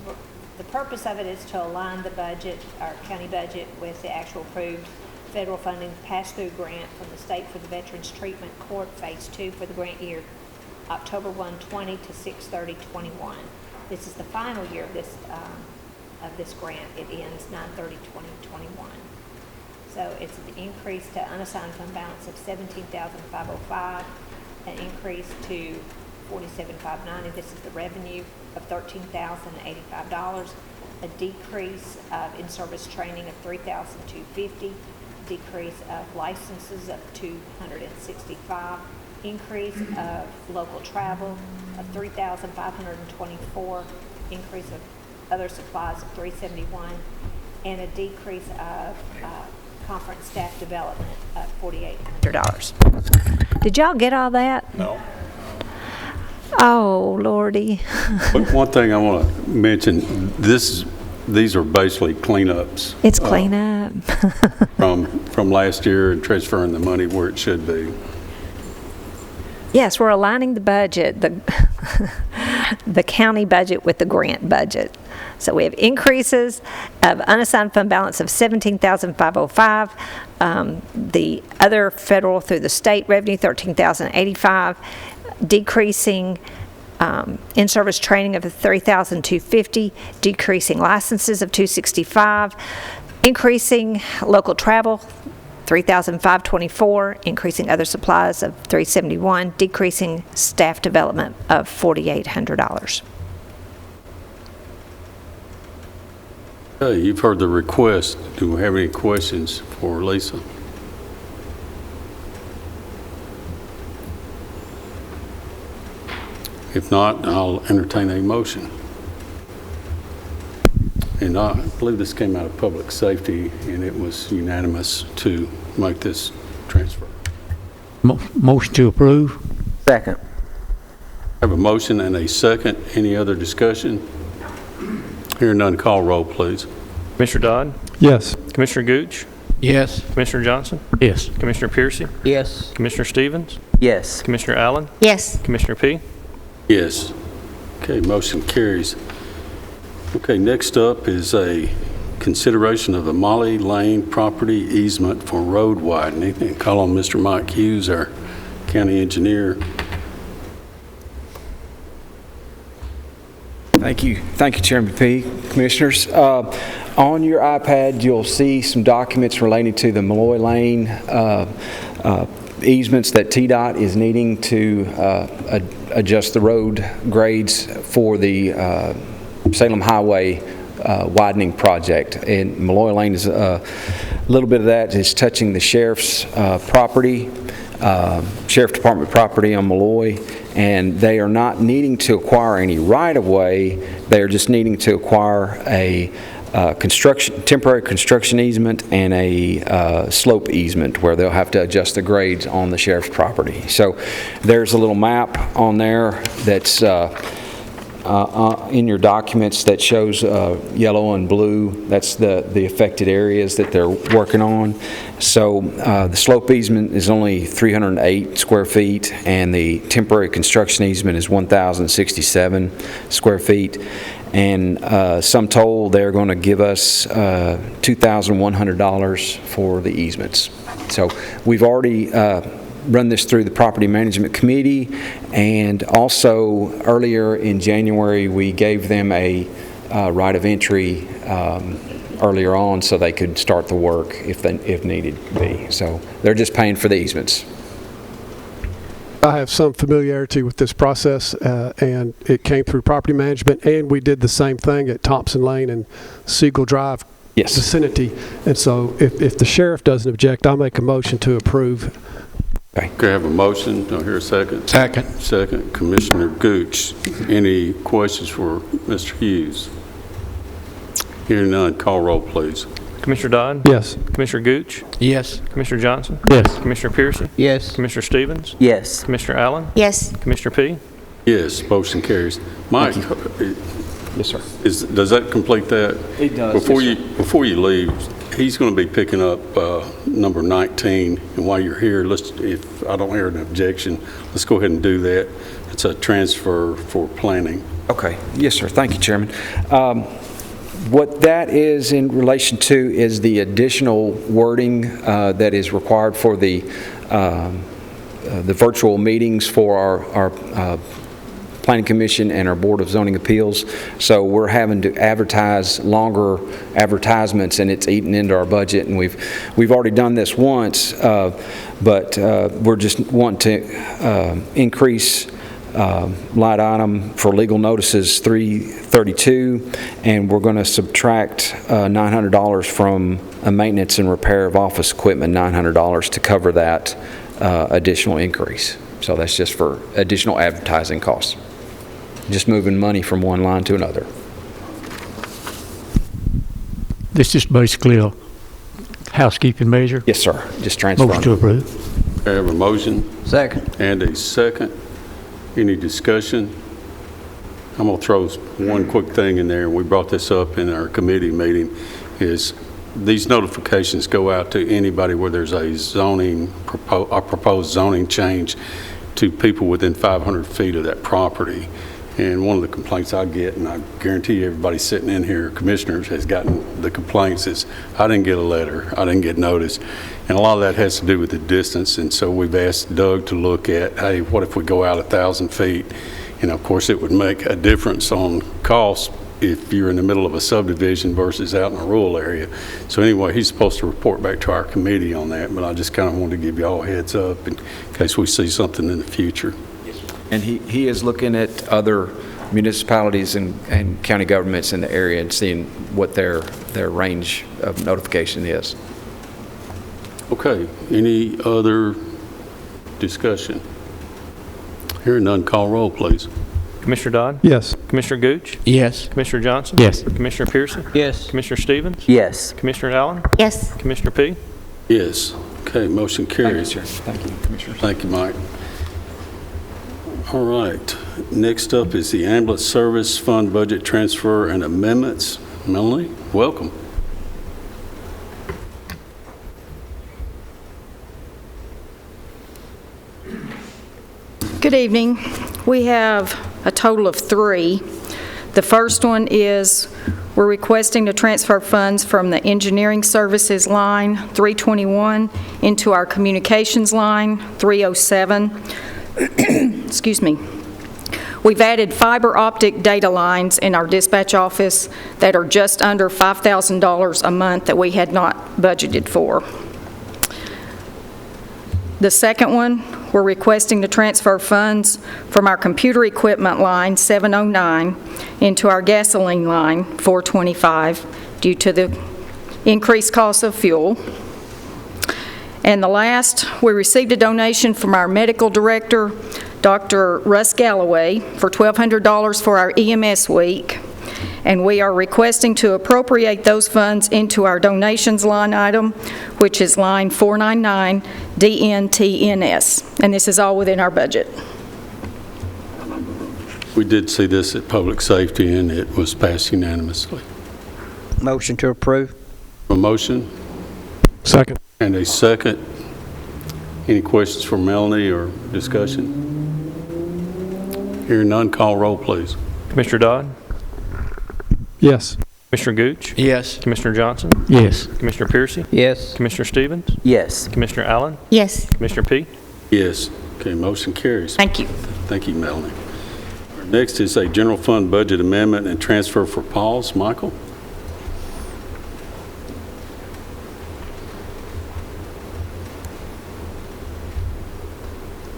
the purpose of it is to align the budget, our county budget, with the actual approved federal funding pass-through grant from the state for the Veterans Treatment Court Phase 2 for the grant year October 1, 20 to 6/30, 21. This is the final year of this grant. It ends 9/30, 2021. So it's an increase to unassigned fund balance of $17,505, an increase to $47,590. This is the revenue of $13,085, a decrease of in-service training of $3,250, decrease of licenses of $265, increase of local travel of $3,524, increase of other supplies of $371, and a decrease of conference staff development of $4,800. Did y'all get all that? No. Oh, Lordy. But one thing I want to mention, these are basically cleanups. It's cleanup. From last year and transferring the money where it should be. Yes, we're aligning the budget, the county budget with the grant budget. So we have increases of unassigned fund balance of $17,505. The other federal through the state revenue, $13,085. Decreasing in-service training of $3,250, decreasing licenses of $265, increasing local travel $3,524, increasing other supplies of $371, decreasing staff development of $4,800. Okay, you've heard the request. Do we have any questions for Lisa? If not, I'll entertain a motion. And I believe this came out of public safety, and it was unanimous to make this transfer. Motion to approve. Second. I have a motion and a second. Any other discussion? Hearing none, call roll, please. Commissioner Dodd? Yes. Commissioner Gooch? Yes. Commissioner Johnson? Yes. Commissioner Piercy? Yes. Commissioner Stevens? Yes. Commissioner Allen? Yes. Commissioner P? Yes. Okay, motion carries. Okay, next up is a consideration of the Molly Lane property easement for road widening. And call on Mr. Mike Hughes, our county engineer. Thank you, Chairman P. Commissioners. On your iPad, you'll see some documents relating to the Molly Lane easements that TDOT is needing to adjust the road grades for the Salem Highway widening project. And Molloy Lane is a little bit of that is touching the sheriff's property, sheriff department property on Molloy, and they are not needing to acquire any right-of-way. They are just needing to acquire a temporary construction easement and a slope easement where they'll have to adjust the grades on the sheriff's property. So there's a little map on there that's in your documents that shows yellow and blue. That's the affected areas that they're working on. So the slope easement is only 308 square feet, and the temporary construction easement is 1,067 square feet. And sum total, they're going to give us $2,100 for the easements. So we've already run this through the Property Management Committee, and also earlier in January we gave them a right of entry earlier on so they could start the work if needed be. So they're just paying for the easements. I have some familiarity with this process, and it came through property management, and we did the same thing at Thompson Lane and Siegel Drive vicinity. And so if the sheriff doesn't object, I'll make a motion to approve. Okay, I have a motion. Do I hear a second? Second. Second. Commissioner Gooch. Any questions for Mr. Hughes? Hearing none, call roll, please. Commissioner Dodd? Yes. Commissioner Gooch? Yes. Commissioner Johnson? Yes. Commissioner Piercy? Yes. Commissioner Stevens? Yes. Commissioner Allen? Yes. Commissioner P? Yes, motion carries. Mike, Yes, sir. does that complete that? It does. Before you leave, he's going to be picking up number 19, and while you're here, if I don't hear an objection, let's go ahead and do that. It's a transfer for planning. Okay. Yes, sir. Thank you, Chairman. What that is in relation to is the additional wording that is required for the virtual meetings for our Planning Commission and our Board of Zoning Appeals. So we're having to advertise longer advertisements, and it's eaten into our budget. And we've already done this once, but we're just wanting to increase line item for legal notices 332, and we're going to subtract $900 from a maintenance and repair of office equipment, $900 to cover that additional increase. So that's just for additional advertising costs. Just moving money from one line to another. This is basically a housekeeping measure. Yes, sir. Just transfer. Motion to approve. I have a motion. Second. And a second. Any discussion? I'm going to throw one quick thing in there, and we brought this up in our committee meeting, is these notifications go out to anybody where there's a proposed zoning change to people within 500 feet of that property. And one of the complaints I get, and I guarantee everybody sitting in here, commissioners, has gotten the complaints is, I didn't get a letter, I didn't get notice. And a lot of that has to do with the distance. And so we've asked Doug to look at, hey, what if we go out 1,000 feet? And of course, it would make a difference on cost if you're in the middle of a subdivision versus out in a rural area. So anyway, he's supposed to report back to our committee on that, but I just kind of wanted to give you all a heads up in case we see something in the future. And he is looking at other municipalities and county governments in the area and seeing what their range of notification is. Okay, any other discussion? Hearing none, call roll, please. Commissioner Dodd? Yes. Commissioner Gooch? Yes. Commissioner Johnson? Yes. Commissioner Piercy? Yes. Commissioner Stevens? Yes. Commissioner Allen? Yes. Commissioner P? Yes. Okay, motion carries. Thank you, Commissioner. Thank you, Mike. All right, next up is the ambulance service fund budget transfer and amendments. Melanie, welcome. Good evening. We have a total of 3. The first one is we're requesting to transfer funds from the engineering services line 321 into our communications line 307. Excuse me. We've added fiber optic data lines in our dispatch office that are just under $5,000 a month that we had not budgeted for. The second one, we're requesting to transfer funds from our computer equipment line 709 into our gasoline line 425 due to the increased cost of fuel. And the last, we received a donation from our medical director, Dr. Russ Galloway, for $1,200 for our EMS week. And we are requesting to appropriate those funds into our donations line item, which is line 499 DNTNS. And this is all within our budget. We did see this at Public Safety, and it was passed unanimously. Motion to approve. A motion Second. and a second. Any questions for Melanie or discussion? Hearing none, call roll, please. Commissioner Dodd? Yes. Commissioner Gooch? Yes. Commissioner Johnson? Yes. Commissioner Piercy? Yes. Commissioner Stevens? Yes. Commissioner Allen? Yes. Commissioner P? Yes. Okay, motion carries. Thank you. Thank you, Melanie. Next is a general fund budget amendment and transfer for Pauls. Michael?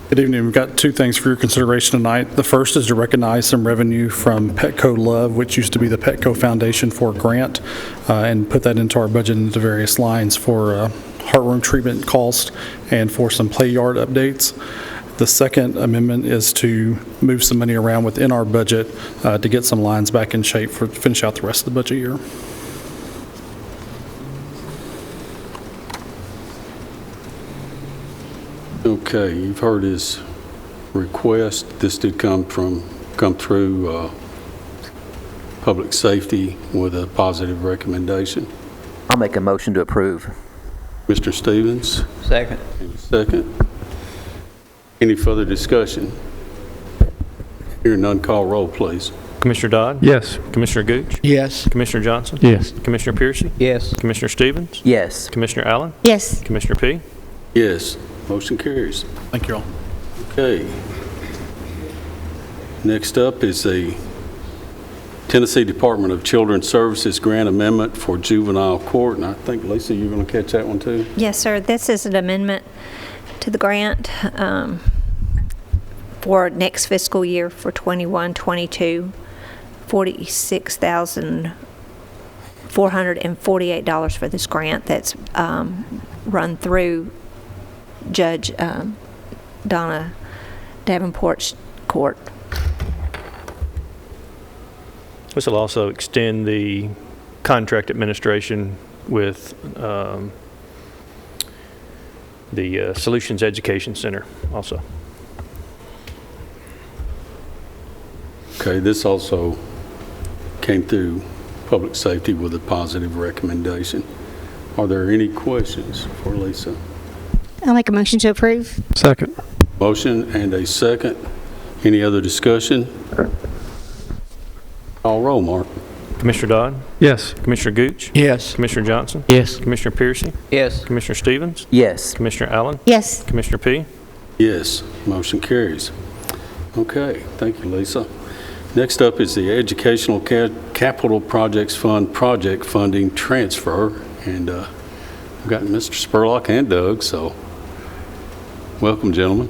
Good evening. We've got 2 things for your consideration tonight. The first is to recognize some revenue from Petco Love, which used to be the Petco Foundation for a grant, and put that into our budget into various lines for heartworm treatment cost and for some play yard updates. The second amendment is to move some money around within our budget to get some lines back in shape for finish out the rest of the budget year. Okay, you've heard his request. This did come through Public Safety with a positive recommendation. I'll make a motion to approve. Mr. Stevens? Second. Second. Any further discussion? Hearing none, call roll, please. Commissioner Dodd? Yes. Commissioner Gooch? Yes. Commissioner Johnson? Yes. Commissioner Piercy? Yes. Commissioner Stevens? Yes. Commissioner Allen? Yes. Commissioner P? Yes, motion carries. Thank you all. Okay. Next up is a Tennessee Department of Children's Services grant amendment for juvenile court. And I think, Lisa, you're going to catch that one too? Yes, sir. This is an amendment to the grant for next fiscal year for 21-22, $46,448 for this grant that's run through Judge Donna Davenport's court. This will also extend the contract administration with the Solutions Education Center also. Okay, this also came through Public Safety with a positive recommendation. Are there any questions for Lisa? I'll make a motion to approve. Second. Motion and a second. Any other discussion? Call roll, Mark. Commissioner Dodd? Yes. Commissioner Gooch? Yes. Commissioner Johnson? Yes. Commissioner Piercy? Yes. Commissioner Stevens? Yes. Commissioner Allen? Yes. Commissioner P? Yes, motion carries. Okay, thank you, Lisa. Next up is the Educational Capital Projects Fund project funding transfer, and we've got Mr. Spurlock and Doug, so welcome, gentlemen.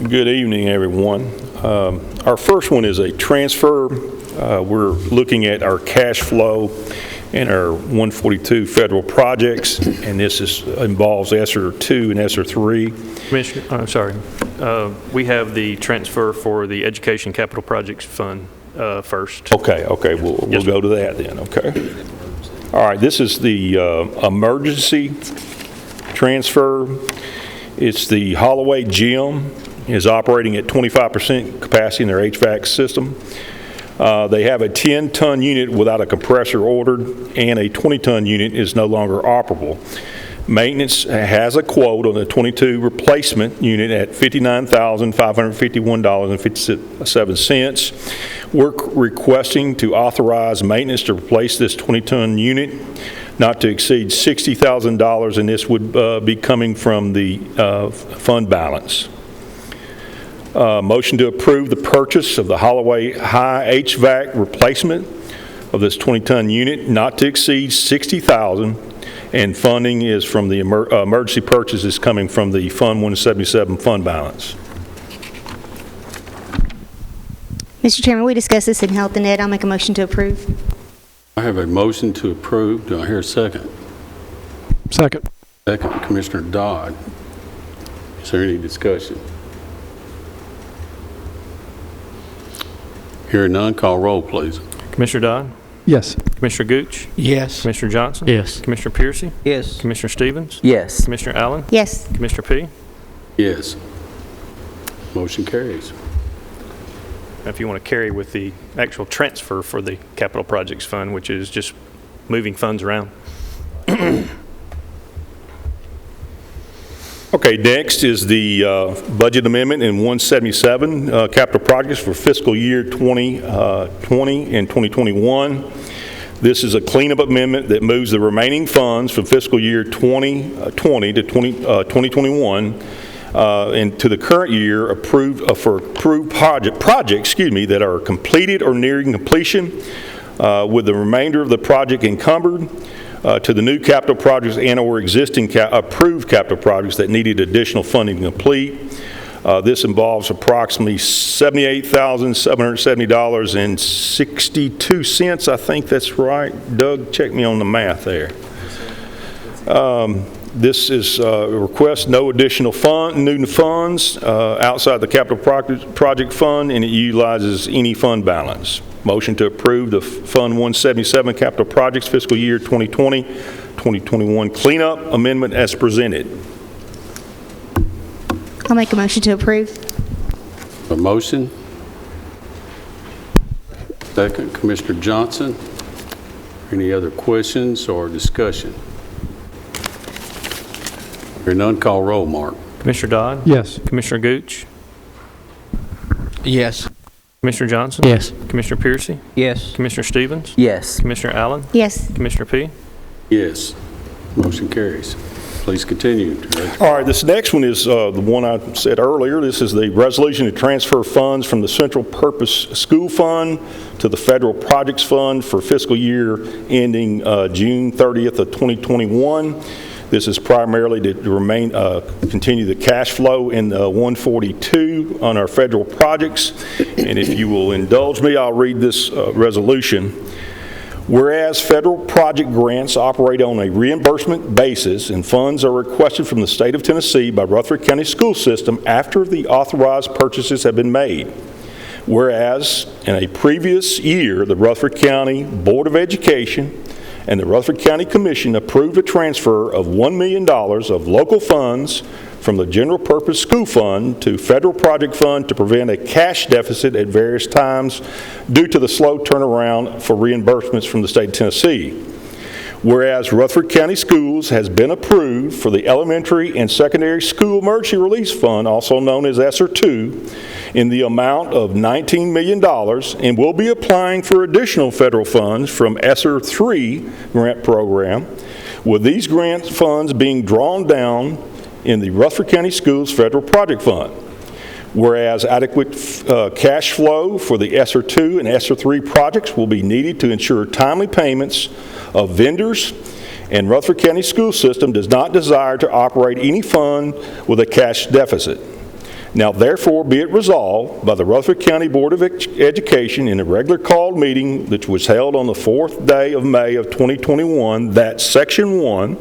Good evening, everyone. Our first one is a transfer. We're looking at our cash flow in our 142 federal projects, and this involves ESSER 2 and ESSER 3. Commissioner, I'm sorry. We have the transfer for the Education Capital Projects Fund first. Okay, we'll go to that then, okay. All right, this is the emergency transfer. It's the Holloway Gym is operating at 25% capacity in their HVAC system. They have a 10-ton unit without a compressor ordered, and a 20-ton unit is no longer operable. Maintenance has a quote on the 22 replacement unit at $59,551.57. We're requesting to authorize maintenance to replace this 20-ton unit not to exceed $60,000, and this would be coming from the fund balance. Motion to approve the purchase of the Holloway High HVAC replacement of this 20-ton unit not to exceed $60,000, and funding is from the emergency purchases coming from the Fund 177 fund balance. Mr. Chairman, we discussed this in Health and Ed. I'll make a motion to approve. I have a motion to approve. Do I hear a second? Second. Second, Commissioner Dodd. Is there any discussion? Hearing none, call roll, please. Commissioner Dodd? Yes. Commissioner Gooch? Yes. Commissioner Johnson? Yes. Commissioner Piercy? Yes. Commissioner Stevens? Yes. Commissioner Allen? Yes. Commissioner P? Yes. Motion carries. If you want to carry with the actual transfer for the Capital Projects Fund, which is just moving funds around. Okay, next is the budget amendment in 177 capital projects for fiscal year 2020 and 2021. This is a cleanup amendment that moves the remaining funds from fiscal year 2020 to 2021 and to the current year approved projects that are completed or nearing completion, with the remainder of the project encumbered to the new capital projects and/or existing approved capital projects that needed additional funding to complete. This involves approximately $78,770.62. I think that's right. Doug, check me on the math there. This is a request no additional new funds outside the capital project fund, and it utilizes any fund balance. Motion to approve the Fund 177 capital projects fiscal year 2020-2021 cleanup amendment as presented. I'll make a motion to approve. A motion. Second, Commissioner Johnson. Any other questions or discussion? Hearing none, call roll, Mark. Commissioner Dodd? Yes. Commissioner Gooch? Yes. Commissioner Johnson? Yes. Commissioner Piercy? Yes. Commissioner Stevens? Yes. Commissioner Allen? Yes. Commissioner P? Yes. Motion carries. Please continue, Director. All right, this next one is the one I said earlier. This is the resolution to transfer funds from the Central Purpose School Fund to the Federal Projects Fund for fiscal year ending June 30th of 2021. This is primarily to continue the cash flow in 142 on our federal projects. And if you will indulge me, I'll read this resolution. Whereas federal project grants operate on a reimbursement basis and funds are requested from the state of Tennessee by Rutherford County School System after the authorized purchases have been made. Whereas in a previous year, the Rutherford County Board of Education and the Rutherford County Commission approved a transfer of $1 million of local funds from the General Purpose School Fund to Federal Project Fund to prevent a cash deficit at various times due to the slow turnaround for reimbursements from the state of Tennessee. Whereas Rutherford County Schools has been approved for the Elementary and Secondary School Emergency Release Fund, also known as ESSER II, in the amount of $19 million and will be applying for additional federal funds from ESSER III grant program, with these grant funds being drawn down in the Rutherford County Schools Federal Project Fund. Whereas adequate cash flow for the ESSER II and ESSER III projects will be needed to ensure timely payments of vendors, and Rutherford County School System does not desire to operate any fund with a cash deficit. Now therefore be it resolved by the Rutherford County Board of Education in a regular called meeting which was held on the 4th day of May of 2021 that Section 1,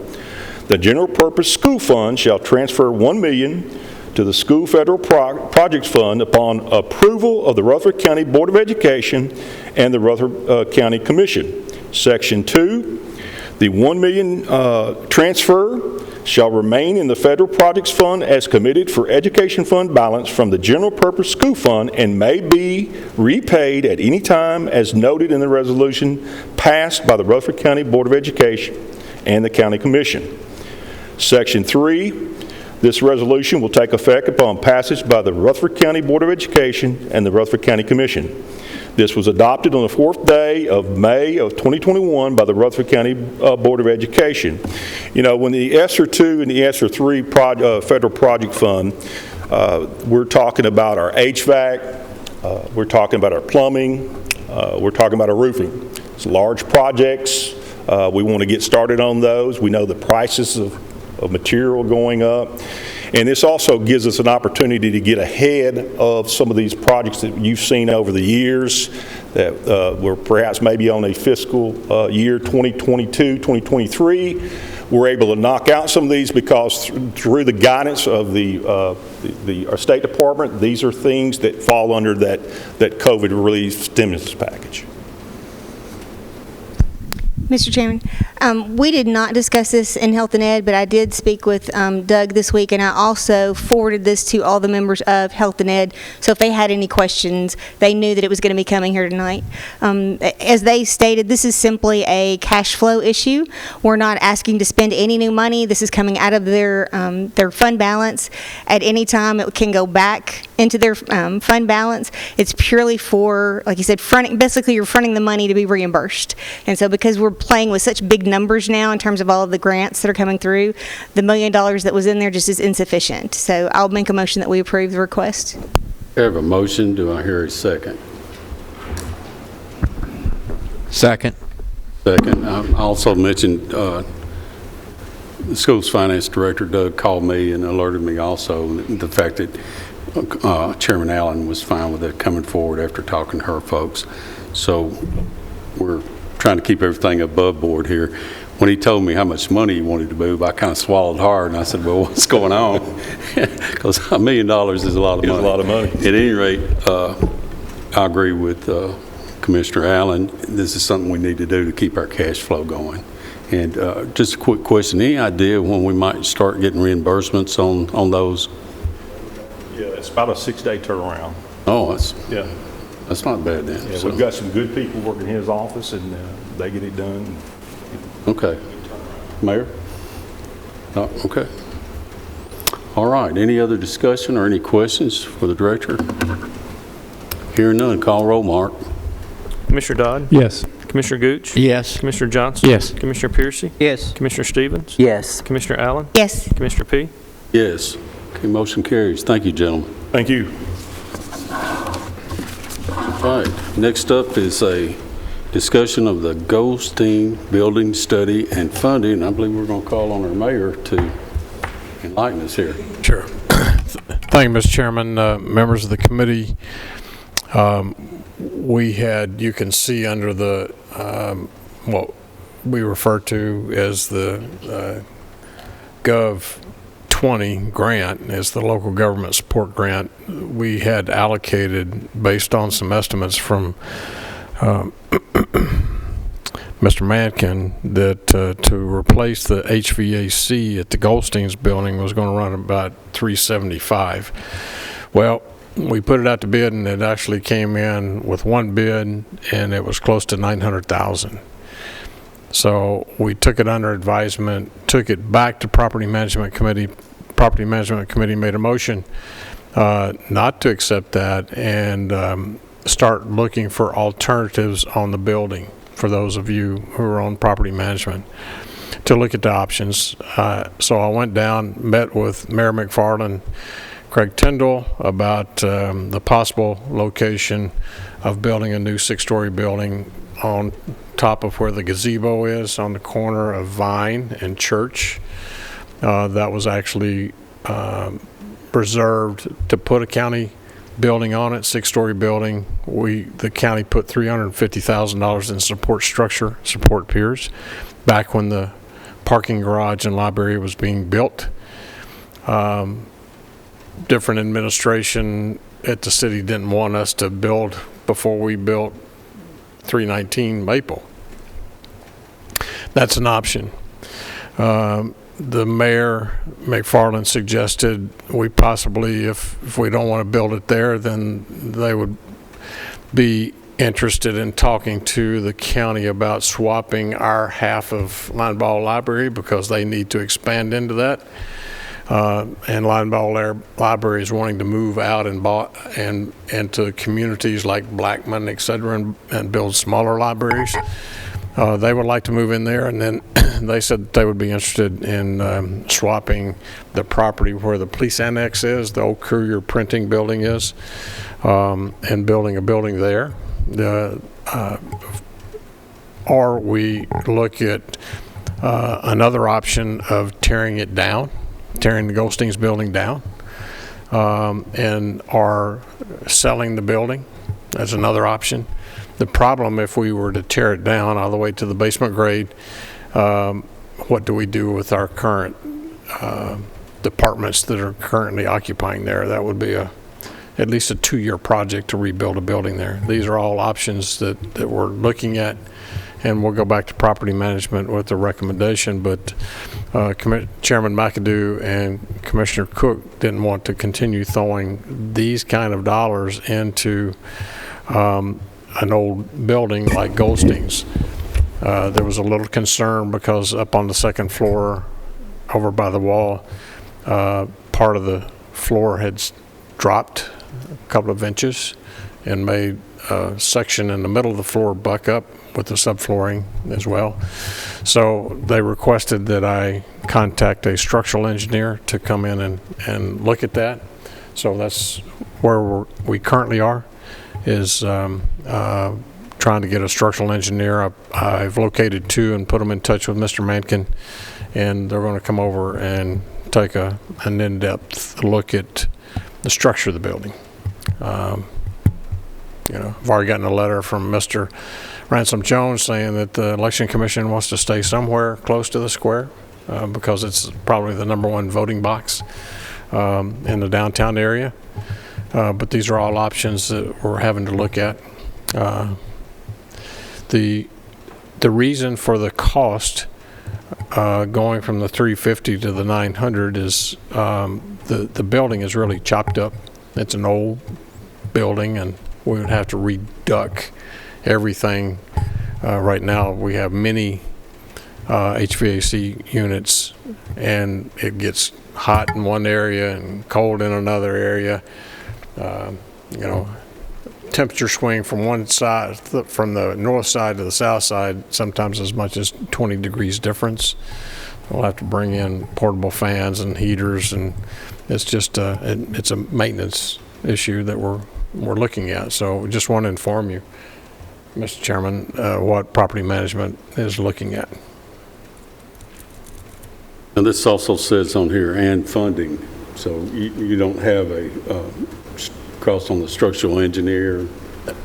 the General Purpose School Fund shall transfer $1 million to the School Federal Projects Fund upon approval of the Rutherford County Board of Education and the Rutherford County Commission. Section 2, the $1 million transfer shall remain in the Federal Projects Fund as committed for Education Fund balance from the General Purpose School Fund and may be repaid at any time as noted in the resolution passed by the Rutherford County Board of Education and the County Commission. Section 3, this resolution will take effect upon passage by the Rutherford County Board of Education and the Rutherford County Commission. This was adopted on the 4th day of May of 2021 by the Rutherford County Board of Education. You know, when the ESSER II and the ESSER III Federal Project Fund, we're talking about our HVAC, we're talking about our plumbing, we're talking about our roofing. It's large projects. We want to get started on those. We know the prices of material going up. And this also gives us an opportunity to get ahead of some of these projects that you've seen over the years that were perhaps maybe on a fiscal year 2022, 2023. We're able to knock out some of these because through the guidance of our State Department, these are things that fall under that COVID relief stimulus package. Mr. Chairman, we did not discuss this in Health and Ed, but I did speak with Doug this week, and I also forwarded this to all the members of Health and Ed, so if they had any questions, they knew that it was going to be coming here tonight. As they stated, this is simply a cash flow issue. We're not asking to spend any new money. This is coming out of their fund balance. At any time, it can go back into their fund balance. It's purely for, like you said, basically you're fronting the money to be reimbursed. And so because we're playing with such big numbers now in terms of all of the grants that are coming through, the $1 million that was in there just is insufficient. So I'll make a motion that we approve the request. I have a motion. Do I hear a second? Second. Second. I also mentioned the school's finance director, Doug, called me and alerted me also the fact that Chairman Allen was fine with it coming forward after talking to her folks. So we're trying to keep everything above board here. When he told me how much money he wanted to move, I kind of swallowed hard, and I said, well, what's going on? Because $1 million is a lot of money. It's a lot of money. At any rate, I agree with Commissioner Allen. This is something we need to do to keep our cash flow going. And just a quick question, any idea when we might start getting reimbursements on those? Yeah, it's about a 6-day turnaround. Oh, Yeah. That's not bad then. Yeah, So- we've got some good people working in his office, and they get it done. Okay. Mayor? Okay. All right. Any other discussion or any questions for the director? Hearing none, call roll, Mark. Commissioner Dodd? Yes. Commissioner Gooch? Yes. Commissioner Johnson? Yes. Commissioner Piercy? Yes. Commissioner Stevens? Yes. Commissioner Allen? Yes. Commissioner P? Yes. Okay, motion carries. Thank you, gentlemen. Thank you. All right. Next up is a discussion of the Goldstein Building Study and Funding. I believe we're going to call on our mayor to enlighten us here. Sure. Thank you, Mr. Chairman. Members of the committee, we had, you can see under the, what we refer to as the Gov 20 grant, as the local government support grant, we had allocated based on some estimates from Mr. Mankin that to replace the HVAC at the Goldstein's building was going to run about $375. Well, we put it out to bid, and it actually came in with one bid, and it was close to $900,000. So we took it under advisement, took it back to Property Management Committee. Property Management Committee made a motion not to accept that and start looking for alternatives on the building for those of you who are on property management to look at the options. So I went down, met with Mayor McFarland, Craig Tyndall about the possible location of building a new 6-story building on top of where the gazebo is on the corner of Vine and Church. That was actually reserved to put a county building on it, 6-story building. The county put $350,000 in support piers, back when the parking garage and library was being built. Different administration at the city didn't want us to build before we built 319 Maple. That's an option. The mayor, McFarland, suggested we possibly, if we don't want to build it there, then they would be interested in talking to the county about swapping our half of Linebaugh Library because they need to expand into that. And Linebaugh Library is wanting to move out and into communities like Blackman, et cetera, and build smaller libraries. They would like to move in there, and then they said they would be interested in swapping the property where the police annex is, the old Courier printing building is, and building a building there. Or we look at another option of tearing it down, tearing the Goldstein's building down, and are selling the building. That's another option. The problem, if we were to tear it down all the way to the basement grade, what do we do with our current departments that are currently occupying there? That would be at least a 2-year project to rebuild a building there. These are all options that we're looking at, and we'll go back to property management with the recommendation, but Chairman McAdoo and Commissioner Cook didn't want to continue throwing these kind of dollars into an old building like Goldstein's. There was a little concern because up on the second floor over by the wall, part of the floor had dropped a couple of inches and made a section in the middle of the floor buck up with the subflooring as well. So they requested that I contact a structural engineer to come in and look at that. So that's where we currently are, is trying to get a structural engineer. I've located 2 and put them in touch with Mr. Mankin, and they're going to come over and take an in-depth look at the structure of the building. I've already gotten a letter from Mr. Ransom Jones saying that the Election Commission wants to stay somewhere close to the square because it's probably the #1 voting box in the downtown area. But these are all options that we're having to look at. The reason for the cost going from the $350 to the $900 is the building is really chopped up. It's an old building, and we would have to reduct everything. Right now, we have many HVAC units, and it gets hot in one area and cold in another area. Temperature swing from one side, from the north side to the south side, sometimes as much as 20 degrees difference. We'll have to bring in portable fans and heaters, and it's just it's a maintenance issue that we're looking at. So we just want to inform you, Mr. Chairman, what property management is looking at. And this also says on here, and funding, so you don't have a cost on the structural engineer?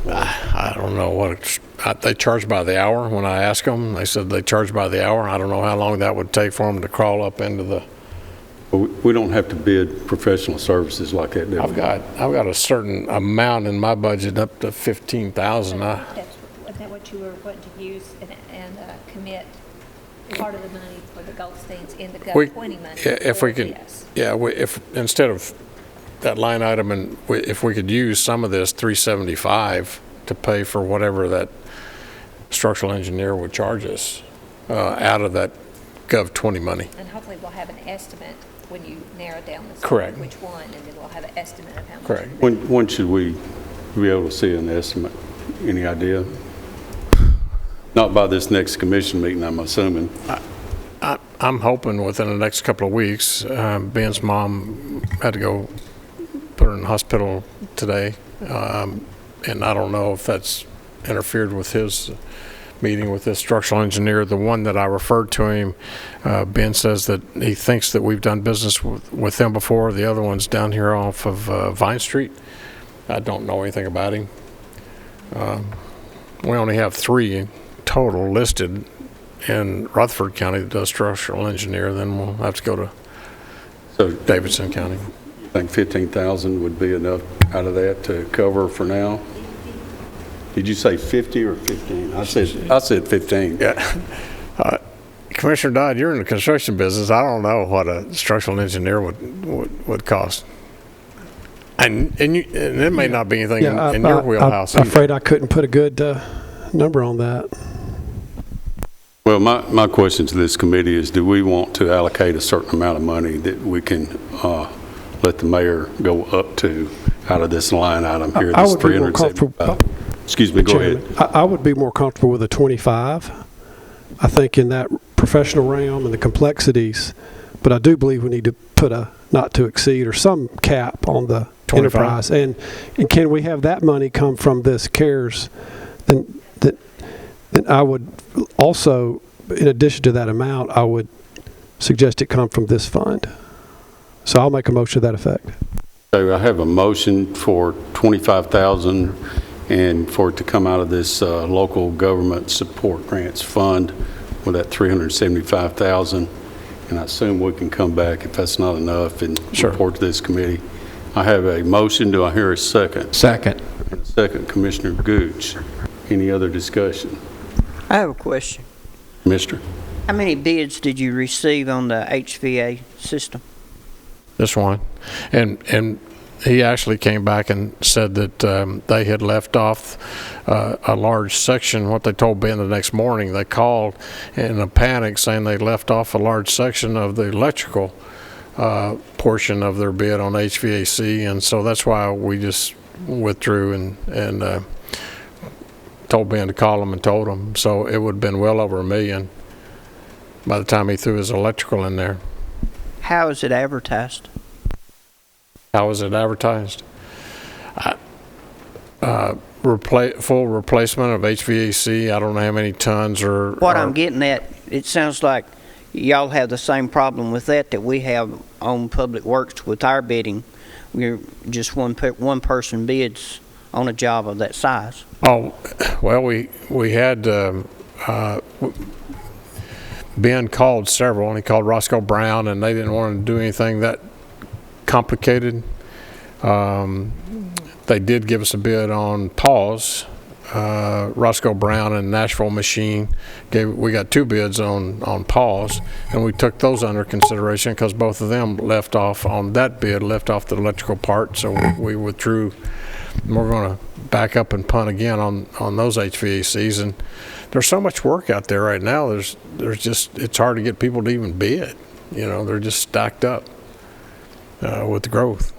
I don't know what they charge by the hour. When I asked them, they said they charge by the hour. I don't know how long that would take for them to crawl up into the. We don't have to bid professional services like that, do we? I've got a certain amount in my budget, up to $15,000. Isn't that what you were wanting to use and commit part of the money for the Goldsteins in the GOV20 money? If we could, if instead of that line item, and if we could use some of this $375 to pay for whatever that structural engineer would charge us, out of that Gov 20 money. And hopefully we'll have an estimate when you narrow down the Correct. which one, and then we'll have an estimate of how much. Correct. When should we be able to see an estimate? Any idea? Not by this next commission meeting, I'm assuming. I'm hoping within the next couple of weeks. Ben's mom had to go put her in the hospital today, and I don't know if that's interfered with his meeting with this structural engineer. The one that I referred to him, Ben says that he thinks that we've done business with them before. The other one's down here off of Vine Street. I don't know anything about him. We only have 3 total listed in Rutherford County that does structural engineer. Then we'll have to go to Davidson County. I think 15,000 would be enough out of that to cover for now. Did you say 50 or 15? I said 15. Yeah. Commissioner Dodd, you're in the construction business. I don't know what a structural engineer would cost. And it may not be anything in your wheelhouse. I'm afraid I couldn't put a good number on that. Well, my question to this committee is, do we want to allocate a certain amount of money that we can let the mayor go up to out of this line item here? I This would be more comfortable. Excuse me, go ahead. I would be more comfortable with a 25. I think in that professional realm and the complexities, but I do believe we need to put a not to exceed or some cap on the 25. Enterprise. And can we have that money come from this CARES? Then I would also, in addition to that amount, I would suggest it come from this fund. So I'll make a motion to that effect. So I have a motion for 25,000 and for it to come out of this local government support grants fund with that 375,000. And I assume we can come back if that's not enough and report to this committee. I have a motion. Do I hear a second? Second. And a second, Commissioner Gooch. Any other discussion? I have a question. Mister? How many bids did you receive on the HVA system? This one. And he actually came back and said that they had left off a large section. What they told Ben the next morning, they called in a panic saying they left off a large section of the electrical portion of their bid on HVAC, and so that's why we just withdrew and told Ben to call them and told them. So it would have been well over $1 million by the time he threw his electrical in there. How is it advertised? How is it advertised? Full replacement of HVAC. I don't know how many tons or... What I'm getting at, it sounds like y'all have the same problem with that we have on Public Works with our bidding. We're just one person bids on a job of that size. Oh, well, we had... Ben called several, and he called Roscoe Brown, and they didn't want to do anything that complicated. They did give us a bid on Paws. Roscoe Brown and Nashville Machine we got 2 bids on Paws, and we took those under consideration because both of them left off on that bid, left off the electrical part, so we withdrew. And we're going to back up and punt again on those HVACs, and there's so much work out there right now. There's just, it's hard to get people to even bid. You know, they're just stacked up with the growth.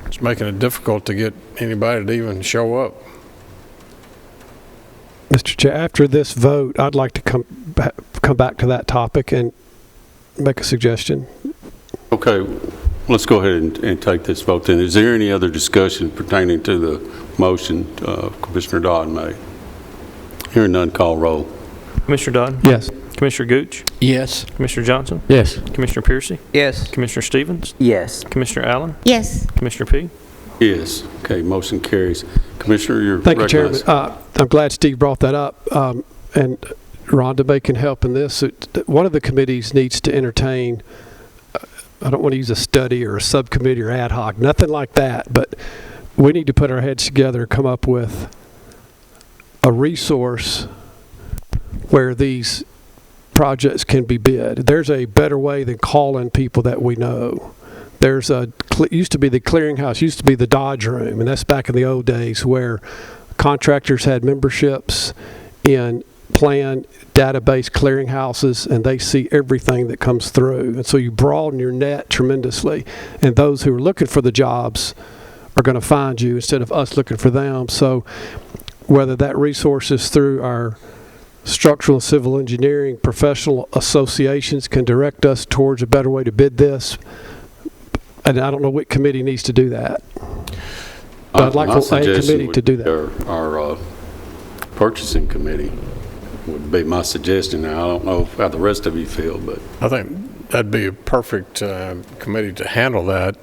It's making it difficult to get anybody to even show up. Mr. Chair, after this vote, I'd like to come back to that topic and make a suggestion. Okay, let's go ahead and take this vote then. Is there any other discussion pertaining to the motion Commissioner Dodd made? Hearing none, call roll. Commissioner Dodd? Yes. Commissioner Gooch? Yes. Commissioner Johnson? Yes. Commissioner Piercy? Yes. Commissioner Stevens? Yes. Commissioner Allen? Yes. Commissioner P? Yes. Okay, motion carries. Commissioner, you're Thank you, recognized. Chairman. I'm glad Steve brought that up, and Rhonda may can help in this. One of the committees needs to entertain, I don't want to use a study or a subcommittee or ad hoc, nothing like that, but we need to put our heads together and come up with a resource where these projects can be bid. There's a better way than calling people that we know. There's used to be the clearinghouse, used to be the Dodge Room, and that's back in the old days where contractors had memberships in plan database clearinghouses, and they see everything that comes through. And so you broaden your net tremendously. And those who are looking for the jobs are going to find you instead of us looking for them. So whether that resource is through our structural and civil engineering professional associations can direct us towards a better way to bid this. And I don't know what committee needs to do that. But I'd like My for a suggestion committee to do that. would be Our purchasing committee would be my suggestion. Now, I don't know how the rest of you feel, but I think that'd be a perfect committee to handle that.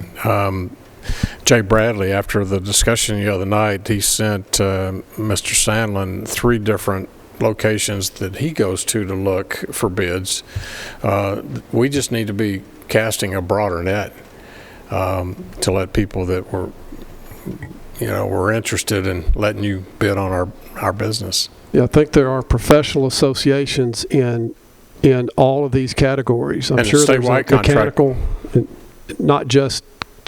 Jay Bradley, after the discussion the other night, he sent Mr. Sandlin 3 different locations that he goes to look for bids. We just need to be casting a broader net to let people that were interested in letting you bid on our business. Yeah, I think there are professional associations in all of these categories. I'm And sure there's statewide a mechanical, not just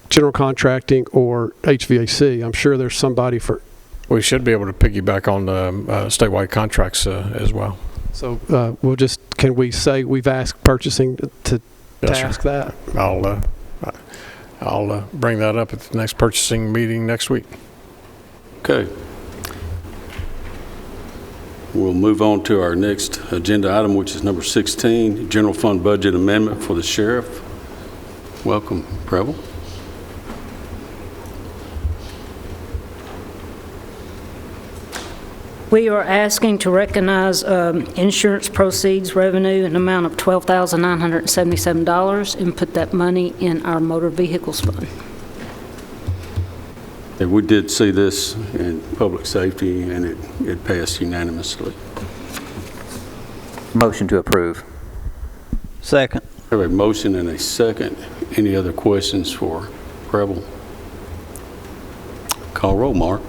general contracting or HVAC. I'm sure there's somebody for. We should be able to piggyback on statewide contracts as well. So can we say we've asked purchasing to Yes, task sir. that? I'll bring that up at the next purchasing meeting next week. okay. We'll move on to our next agenda item, which is number 16, General Fund Budget Amendment for the Sheriff. Welcome, Preble. We are asking to recognize insurance proceeds revenue in an amount of $12,977 and put that money in our motor vehicles fund. And we did see this in public safety, and it passed unanimously. Motion to approve. Second. I have a motion and a second. Any other questions for Preble? Call roll, Mark.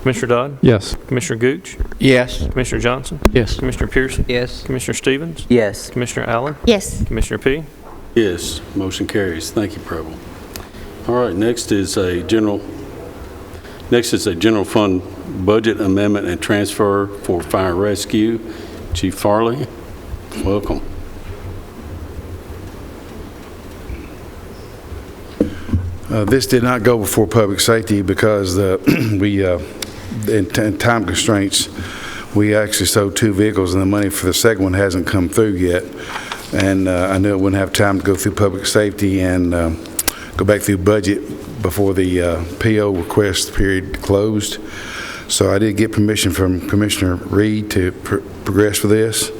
Commissioner Dodd? Yes. Commissioner Gooch? Yes. Commissioner Johnson? Yes. Commissioner Pearson? Yes. Commissioner Stevens? Yes. Commissioner Allen? Yes. Commissioner P? Yes, motion carries. Thank you, Preble. All right, next is a general fund budget amendment and transfer for fire rescue. Chief Farley, welcome. This did not go before public safety because in time constraints, we actually sold 2 vehicles and the money for the second one hasn't come through yet. And I knew I wouldn't have time to go through public safety and go back through budget before the PO request period closed. So I did get permission from Commissioner Reed to progress with this.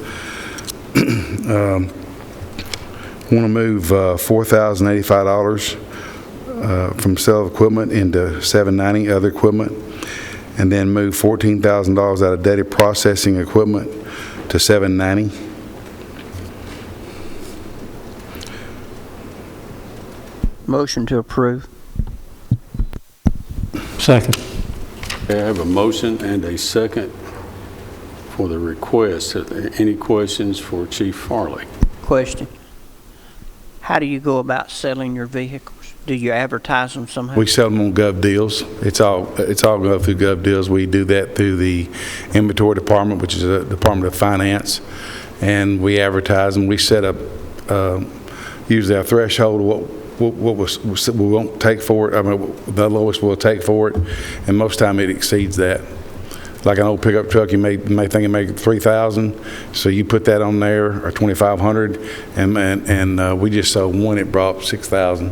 Want to move $4,085 from sale of equipment into $790 other equipment, and then move $14,000 out of data processing equipment to $790. Motion to approve. Second. Okay, I have a motion and a second for the request. Are there any questions for Chief Farley? Question. How do you go about selling your vehicles? Do you advertise them somehow? We sell them on Gov Deals. It's all go through Gov Deals. We do that through the inventory department, which is a Department of Finance, and we advertise them. We set up usually our threshold of what we won't take for it. I mean, the lowest we'll take for it, and most time it exceeds that. Like an old pickup truck, you may think it made $3,000, so you put that on there, or $2,500, and we just sold one. It brought $6,000,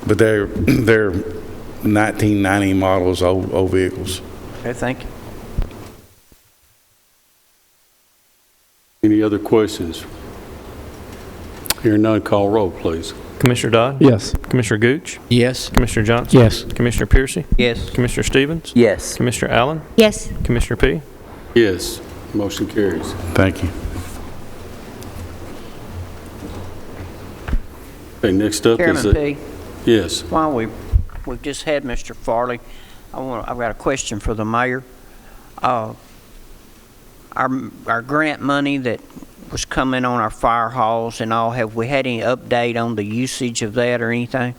but they're 1990 models, old vehicles. Okay, thank you. Any other questions? Hearing none, call roll, please. Commissioner Dodd? Yes. Commissioner Gooch? Yes. Commissioner Johnson? Yes. Commissioner Piercy? Yes. Commissioner Stevens? Yes. Commissioner Allen? Yes. Commissioner P? Yes, motion carries. Thank you. Okay, next up is... Chairman P? Yes. While we've just had Mr. Farley, I've got a question for the mayor. Our grant money that was coming on our fire halls and all, have we had any update on the usage of that or anything?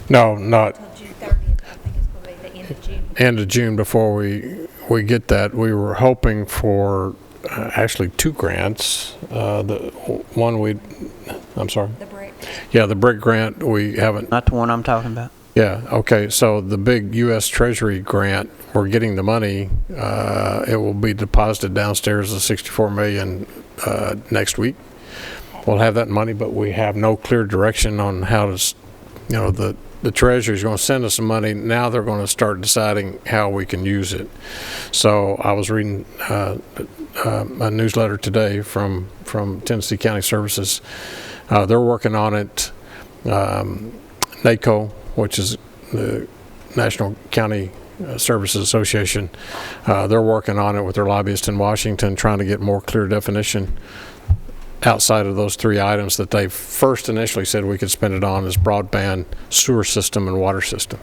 No, not Until June 30th, I think it's going to be the end of June. end of June before we we get that. We were hoping for actually 2 grants. The one I'm sorry? The brick. Yeah, the brick grant, we haven't. Not the one I'm talking about. Yeah, okay, so the big U.S. Treasury grant, we're getting the money. It will be deposited downstairs, the $64 million, next week. We'll have that money, but we have no clear direction on how to, the Treasury's going to send us some money. Now they're going to start deciding how we can use it. So I was reading a newsletter today from Tennessee County Services. They're working on it. NACO, which is the National County Services Association, they're working on it with their lobbyists in Washington, trying to get more clear definition outside of those 3 items that they first initially said we could spend it on as broadband, sewer system, and water system.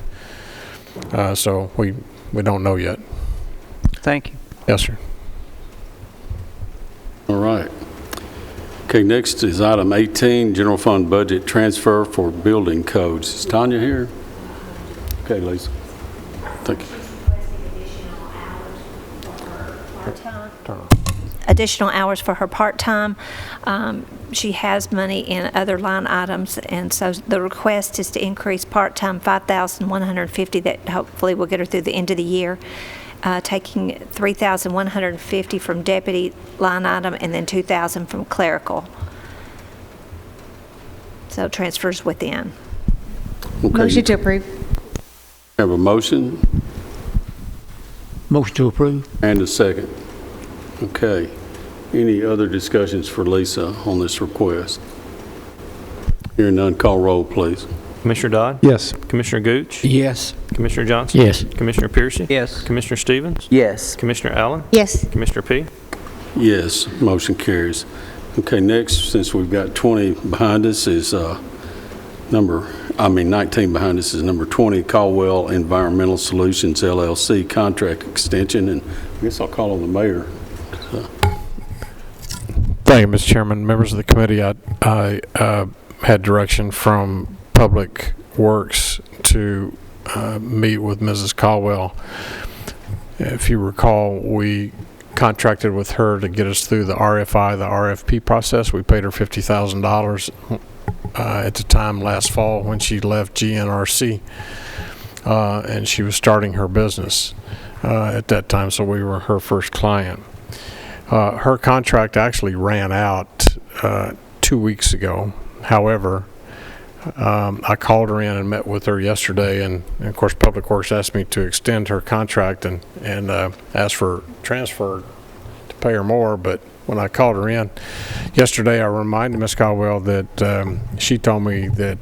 So we don't know yet. Thank you. Yes, sir. All right. Okay, next is item 18, general fund budget transfer for building codes. Is Tanya here? Okay, Lisa. Thank you. Additional hours for her part-time. She has money in other line items, and so the request is to increase part-time $5,150. That hopefully will get her through the end of the year. Taking $3,150 from deputy line item and then $2,000 from clerical. So transfers within. Okay. Motion to approve. Have a motion Motion to approve. and a second. Okay. Any other discussions for Lisa on this request? Hearing none, call roll, please. Commissioner Dodd? Yes. Commissioner Gooch? Yes. Commissioner Johnson? Yes. Commissioner Piercy? Yes. Commissioner Stevens? Yes. Commissioner Allen? Yes. Commissioner P? Yes, motion carries. Okay, next, since we've got 20 behind us, is 19 behind us is number 20, Caldwell Environmental Solutions LLC contract extension, and I guess I'll call on the mayor. Thank you, Mr. Chairman. Members of the committee, I had direction from Public Works to meet with Mrs. Caldwell. If you recall, we contracted with her to get us through the RFI, the RFP process. We paid her $50,000 at the time last fall when she left GNRC, and she was starting her business at that time, so we were her first client. Her contract actually ran out 2 weeks ago. However, I called her in and met with her yesterday, and of course Public Works asked me to extend her contract and asked for transfer to pay her more. But when I called her in yesterday, I reminded Ms. Caldwell that she told me that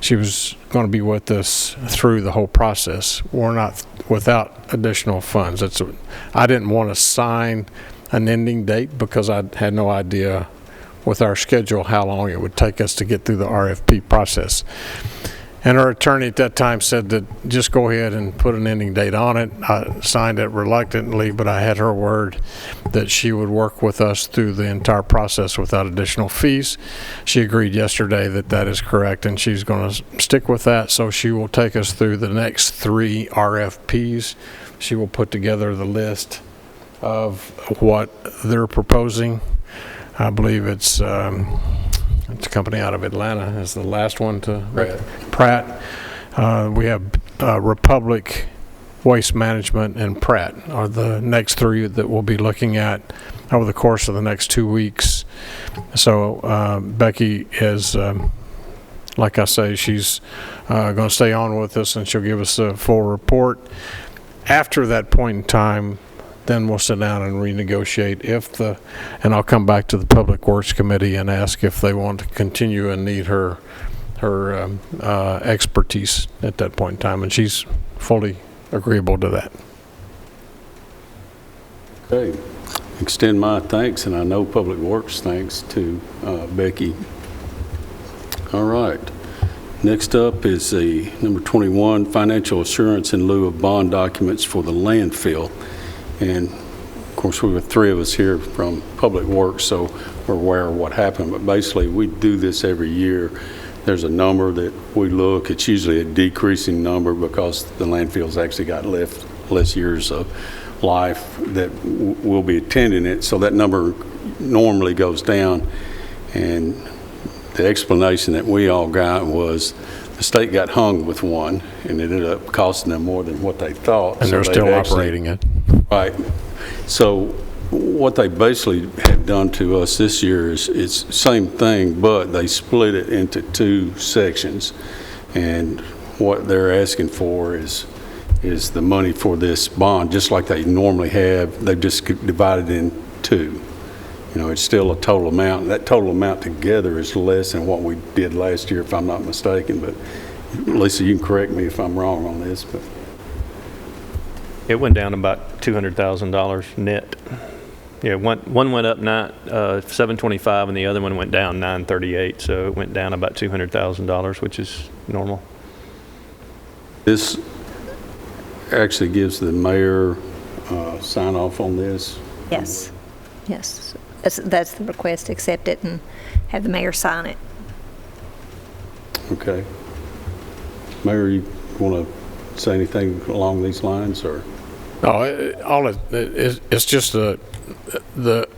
she was going to be with us through the whole process. We're not without additional funds. I didn't want to sign an ending date because I had no idea with our schedule how long it would take us to get through the RFP process. And our attorney at that time said that just go ahead and put an ending date on it. I signed it reluctantly, but I had her word that she would work with us through the entire process without additional fees. She agreed yesterday that that is correct, and she's going to stick with that. So she will take us through the next 3 RFPs. She will put together the list of what they're proposing. I believe it's a company out of Atlanta is the last one to Pratt. We have Republic Waste Management and Pratt are the next 3 that we'll be looking at over the course of the next 2 weeks. So Becky is, like I say, she's going to stay on with us, and she'll give us a full report. After that point in time, then we'll sit down and renegotiate and I'll come back to the Public Works Committee and ask if they want to continue and need her expertise at that point in time, and she's fully agreeable to that. Okay. Extend my thanks, and I know Public Works thanks to Becky. All right. Next up is the number 21, financial assurance in lieu of bond documents for the landfill. And of course, we have 3 of us here from Public Works, so we're aware of what happened. But basically, we do this every year. There's a number that we look. It's usually a decreasing number because the landfill's actually got less years of life that will be attending it, so that number normally goes down. And the explanation that we all got was the state got hung with one, and it ended up costing them more than what they thought. And they're So still they've actually- operating it. Right. So what they basically have done to us this year is it's same thing, but they split it into two sections. And what they're asking for is the money for this bond, just like they normally have. They've just divided it in two. You know, it's still a total amount. That total amount together is less than what we did last year, if I'm not mistaken. But Lisa, you can correct me if I'm wrong on this, but It went down about $200,000 net. Yeah, one went up 725 and the other one went down 938, so it went down about $200,000, which is normal. this actually gives the mayor sign off on this. Yes, yes. That's the request, accept it and have the mayor sign it. Okay. Mayor, you want to say anything along these lines, or? No, it's just the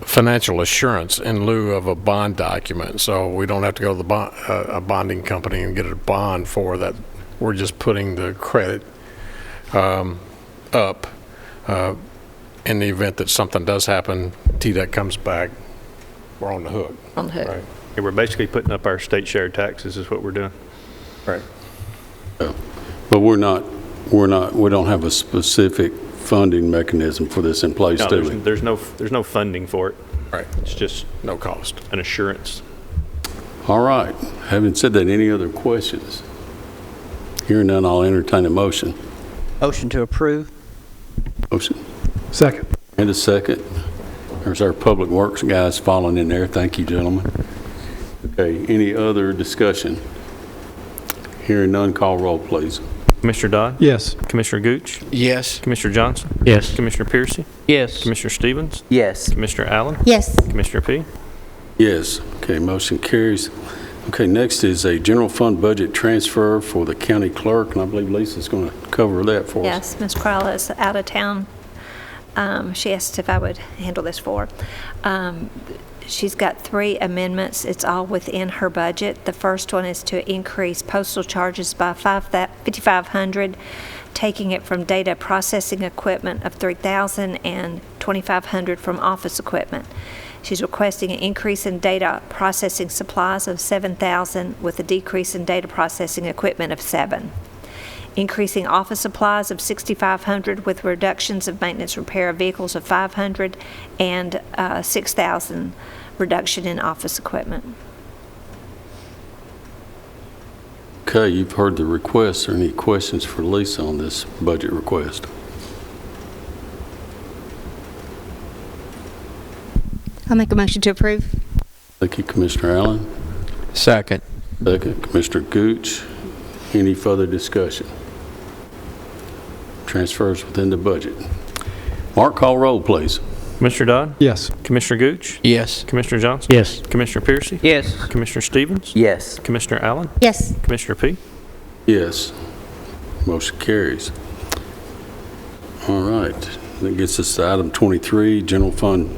financial assurance in lieu of a bond document, so we don't have to go to the a bonding company and get a bond for that. We're just putting the credit up in the event that something does happen, TDEC comes back, we're on the hook. On the hook. Right. Yeah, we're basically putting up our state share taxes is what we're doing. Right. But we don't have a specific funding mechanism for this in place, No, do we? there's no funding for it. Right. It's just no cost. An assurance. All right. Having said that, any other questions? Hearing none, I'll entertain a motion. Motion to approve. Motion. Second. And a second. There's our Public Works guys following in there. Thank you, gentlemen. Okay, any other discussion? Hearing none, call roll, please. Commissioner Dodd? Yes. Commissioner Gooch? Yes. Commissioner Johnson? Yes. Commissioner Piercy? Yes. Commissioner Stevens? Yes. Commissioner Allen? Yes. Commissioner P? Yes. Okay, motion carries. Okay, next is a general fund budget transfer for the county clerk, and I believe Lisa's going to cover that for us. Yes, Ms. Crowell is out of town. She asked if I would handle this for her. She's got 3 amendments. It's all within her budget. The first one is to increase postal charges by $5,500, taking it from data processing equipment of $3,000 and $2,500 from office equipment. She's requesting an increase in data processing supplies of $7,000 with a decrease in data processing equipment of $7,000. Increasing office supplies of $6,500 with reductions of maintenance repair of vehicles of $500 and $6,000 reduction in office equipment. Okay, you've heard the request. Are there any questions for Lisa on this budget request? I'll make a motion to approve. Thank you, Commissioner Allen. Second. Second, Commissioner Gooch. Any further discussion? Transfers within the budget. Mark, call roll, please. Commissioner Dodd? Yes. Commissioner Gooch? Yes. Commissioner Johnson? Yes. Commissioner Piercy? Yes. Commissioner Stevens? Yes. Commissioner Allen? Yes. Commissioner P? Yes. Motion carries. All right. That gets us to item 23, general fund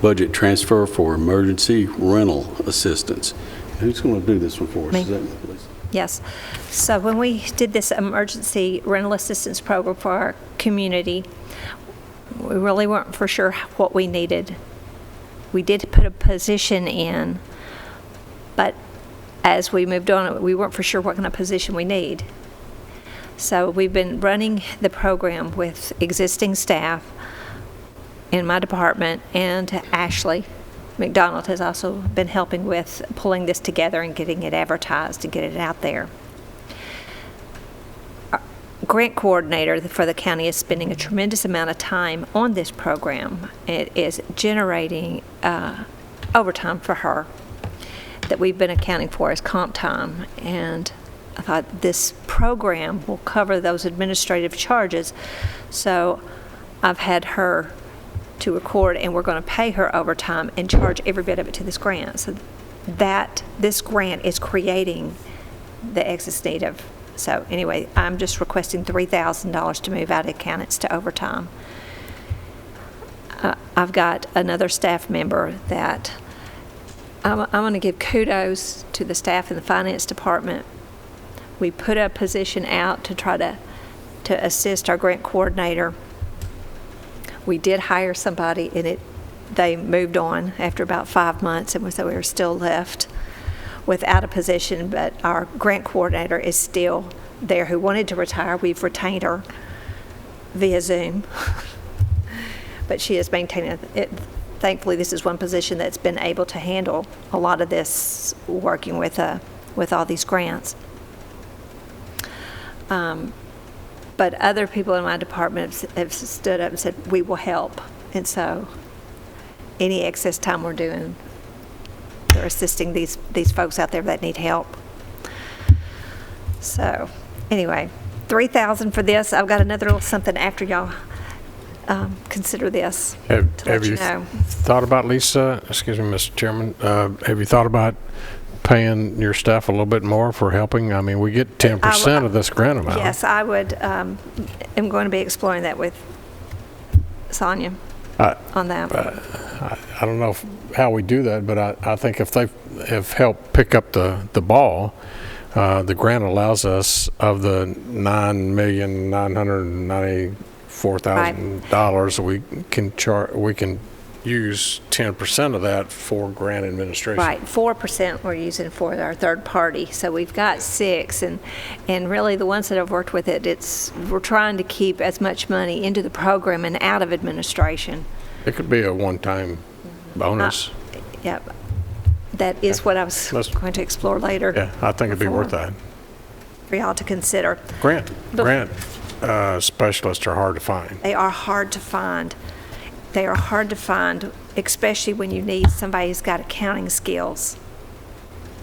budget transfer for emergency rental assistance. Who's going to do this one for us? Me. Is that Lisa? Yes. So when we did this emergency rental assistance program for our community, we really weren't for sure what we needed. We did put a position in, but as we moved on, we weren't for sure what kind of position we need. So we've been running the program with existing staff in my department, and Ashley McDonald has also been helping with pulling this together and getting it advertised and getting it out there. Our grant coordinator for the county is spending a tremendous amount of time on this program. It is generating overtime for her that we've been accounting for as comp time, and I thought this program will cover those administrative charges. So I've had her to record, and we're going to pay her overtime and charge every bit of it to this grant. So that this grant is creating the excess need of. So anyway, I'm just requesting $3,000 to move out of accountants to overtime. I've got another staff member that I'm going to give kudos to the staff in the finance department. We put a position out to try to assist our grant coordinator. We did hire somebody, and they moved on after about 5 months, and so we were still left without a position, but our grant coordinator is still there who wanted to retire. We've retained her via Zoom, but she is maintaining it. Thankfully, this is one position that's been able to handle a lot of this, working with all these grants. But other people in my department have stood up and said, we will help. And so any excess time we're doing, they're assisting these folks out there that need help. So anyway, $3,000 for this. I've got another little something after y'all consider this. Have you thought about, Lisa, excuse me, Mr. Chairman, have you thought about paying your staff a little bit more for helping? I mean, we get 10% of this grant amount. Yes, I would. I'm going to be exploring that with Sonia on that. I don't know how we do that, but I think if they have helped pick up the ball, the grant allows us, of the $9,994,000, we can use 10% of that for grant administration. Right, 4% we're using for our third party. So we've got 6, and really the ones that have worked with it, we're trying to keep as much money into the program and out of administration. It could be a one-time bonus. Yep. That is what I was going to explore later. Yeah, I think it'd be worth that. For y'all to consider. Grant specialists are hard to find. They are hard to find. They are hard to find, especially when you need somebody who's got accounting skills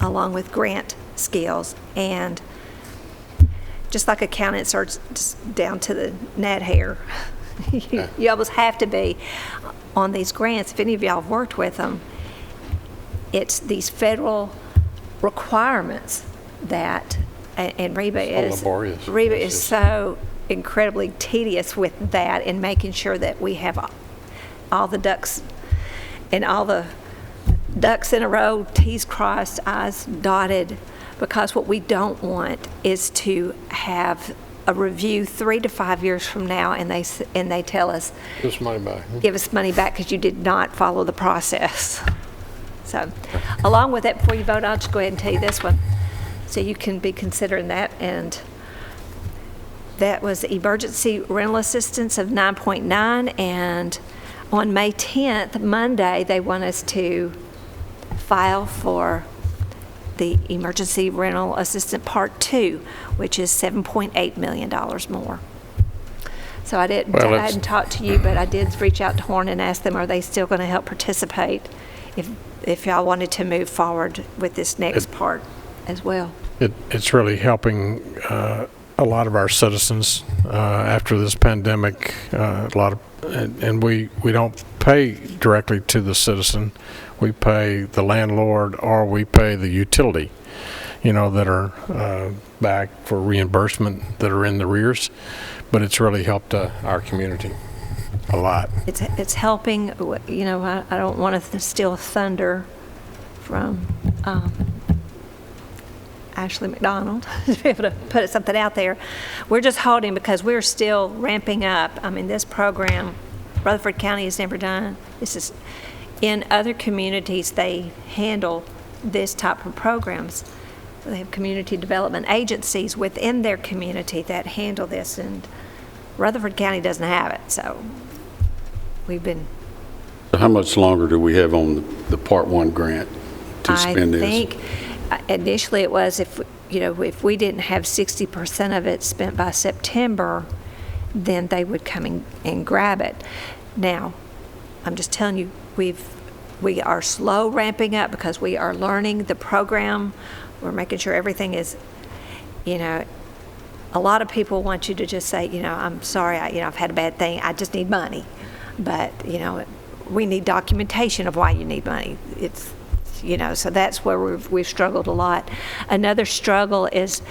along with grant skills. And just like accountants are just down to the gnat hair, you almost have to be on these grants. If any of y'all have worked with them, it's these federal requirements that, and Reba is so incredibly tedious with that, and making sure that we have all the ducks in a row, T's crossed, I's dotted, because what we don't want is to have a review 3 to 5 years from now and they tell us, give us money back. Give us money back because you did not follow the process. So along with that, before you vote, I'll just go ahead and tell you this one, so you can be considering that. And that was emergency rental assistance of 9.9, and on May 10th, Monday, they want us to file for the Emergency Rental Assistance Part 2, which is $7.8 million more. So I hadn't talked to you, but I did reach out to Horn and ask them, are they still going to help participate if y'all wanted to move forward with this next part as well? It's really helping a lot of our citizens after this pandemic. And we don't pay directly to the citizen. We pay the landlord, or we pay the utility, that are back for reimbursement, that are in the rears. But it's really helped our community a lot. It's helping. I don't want to steal thunder from Ashley McDonald to be able to put something out there. We're just holding because we're still ramping up. I mean, this program, Rutherford County has never done. This is in other communities, they handle this type of programs. They have community development agencies within their community that handle this, and Rutherford County doesn't have it. So we've been. How much longer do we have on the Part 1 grant to spend this? I think initially it was if we didn't have 60% of it spent by September, then they would come and grab it. Now, I'm just telling you, we are slow ramping up because we are learning the program. We're making sure everything is, a lot of people want you to just say, I'm sorry, I've had a bad thing, I just need money. But, we need documentation of why you need money. So that's where we've struggled a lot. Another struggle is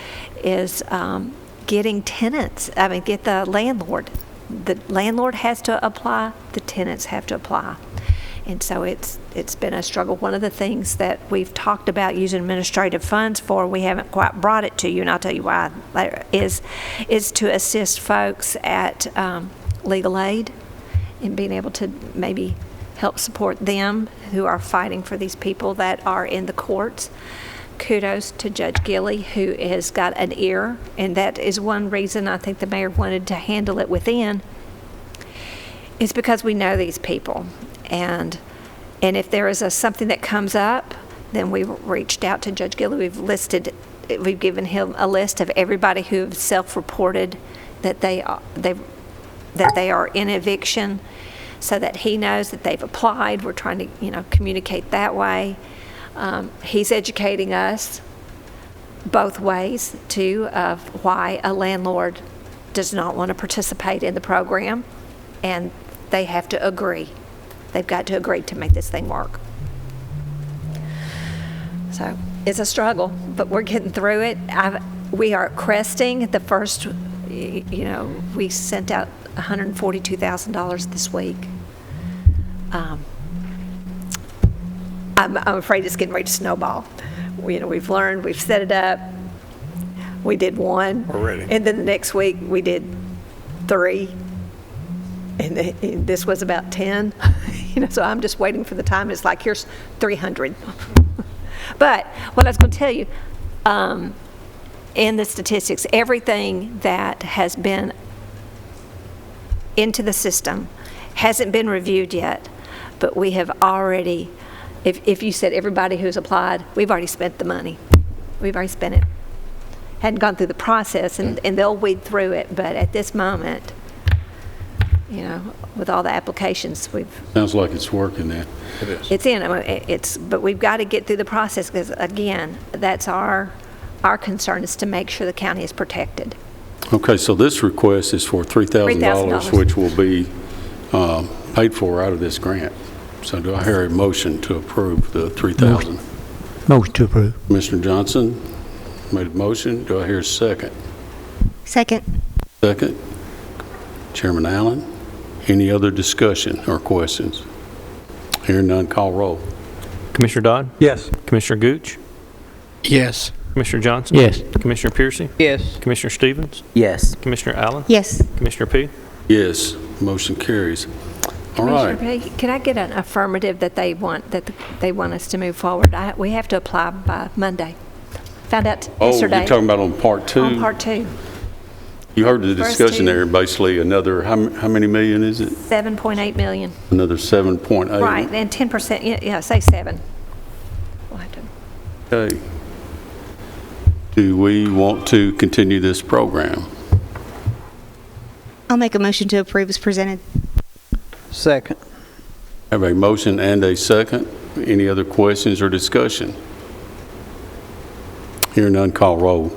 getting tenants. Get the landlord the landlord has to apply, the tenants have to apply. And so it's been a struggle. One of the things that we've talked about using administrative funds for, we haven't quite brought it to you, and I'll tell you why, is to assist folks at legal aid and being able to maybe help support them who are fighting for these people that are in the courts. Kudos to Judge Gilley, who has got an ear, and that is one reason I think the mayor wanted to handle it within, is because we know these people. And if there is something that comes up, then we've reached out to Judge Gilley. We've given him a list of everybody who have self-reported that they are in eviction, so that he knows that they've applied. We're trying to, communicate that way. He's educating us both ways, too, of why a landlord does not want to participate in the program, and they have to agree. They've got to agree to make this thing work. So it's a struggle, but we're getting through it. We are cresting the first, we sent out $142,000 this week. I'm afraid it's getting ready to snowball. We've learned, we've set it up. We did one. Already. And then the next week we did 3. And this was about 10. So I'm just waiting for the time. It's like, here's 300. But what I was going to tell you, in the statistics, everything that has been into the system hasn't been reviewed yet, but we have already, if you said everybody who's applied, we've already spent the money. We've already spent it. Hadn't gone through the process, and they'll weed through it, but at this moment, with all the applications, Sounds like it's working then. It is. it's in, but we've got to get through the process, because again, that's our concern, is to make sure the county is protected. Okay, so this request is for $3,000, which will be paid for out of this grant. So do I hear a motion to approve the $3,000? Motion to approve. Commissioner Johnson made a motion. Do I hear a second? Second. Second. Chairman Allen. Any other discussion or questions? Hearing none, call roll. Commissioner Dodd? Yes. Commissioner Gooch? Yes. Commissioner Johnson? Yes. Commissioner Piercy? Yes. Commissioner Stevens? Yes. Commissioner Allen? Yes. Commissioner P? Yes, motion carries. All right. Commissioner Pegg, can I get an affirmative that they want us to move forward? We have to apply by Monday. Found out yesterday. Oh, you're talking about on part 2? On part 2. You heard the First discussion 2. there, basically another, how many million is it? 7.8 million. Another 7.8. Right, and 10%, yeah, say 7. We'll have to. Okay. Do we want to continue this program? I'll make a motion to approve as presented. Second. Have a motion and a second. Any other questions or discussion? Hearing none, call roll.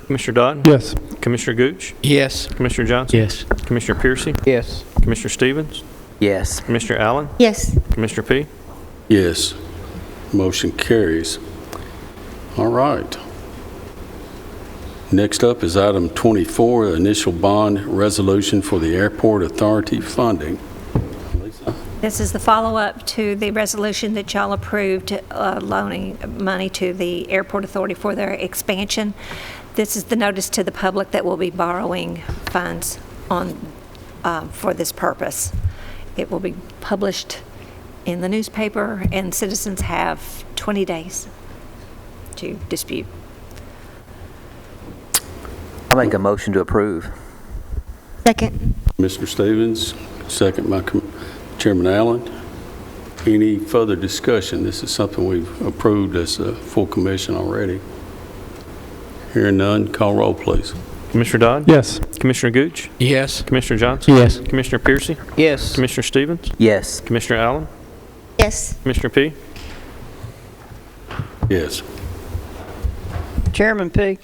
Commissioner Dodd? Yes. Commissioner Gooch? Yes. Commissioner Johnson? Yes. Commissioner Piercy? Yes. Commissioner Stevens? Yes. Commissioner Allen? Yes. Commissioner P? Yes. Motion carries. All right. Next up is item 24, initial bond resolution for the Airport Authority funding. Lisa? This is the follow-up to the resolution that y'all approved loaning money to the Airport Authority for their expansion. This is the notice to the public that we'll be borrowing funds for this purpose. It will be published in the newspaper, and citizens have 20 days to dispute. I'll make a motion to approve. Second. Mr. Stevens, second by Chairman Allen. Any further discussion? This is something we've approved as a full commission already. Hearing none, call roll, please. Commissioner Dodd? Yes. Commissioner Gooch? Yes. Commissioner Johnson? Yes. Commissioner Piercy? Yes. Commissioner Stevens? Yes. Commissioner Allen? Yes. Commissioner P? Yes. Chairman P?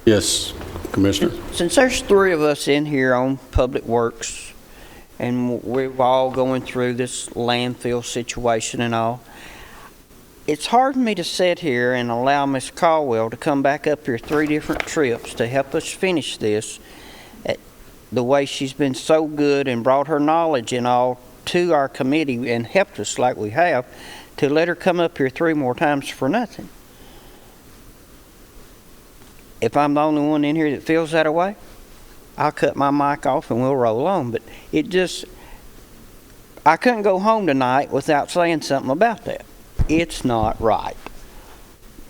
Yes, Commissioner. Since there's 3 of us in here on Public Works, and we're all going through this landfill situation and all, it's hard for me to sit here and allow Ms. Caldwell to come back up here 3 different trips to help us finish this. the way she's been so good and brought her knowledge and all to our committee and helped us like we have, to let her come up here 3 more times for nothing. If I'm the only one in here that feels that way, I'll cut my mic off and we'll roll on. But it just, I couldn't go home tonight without saying something about that. It's not right.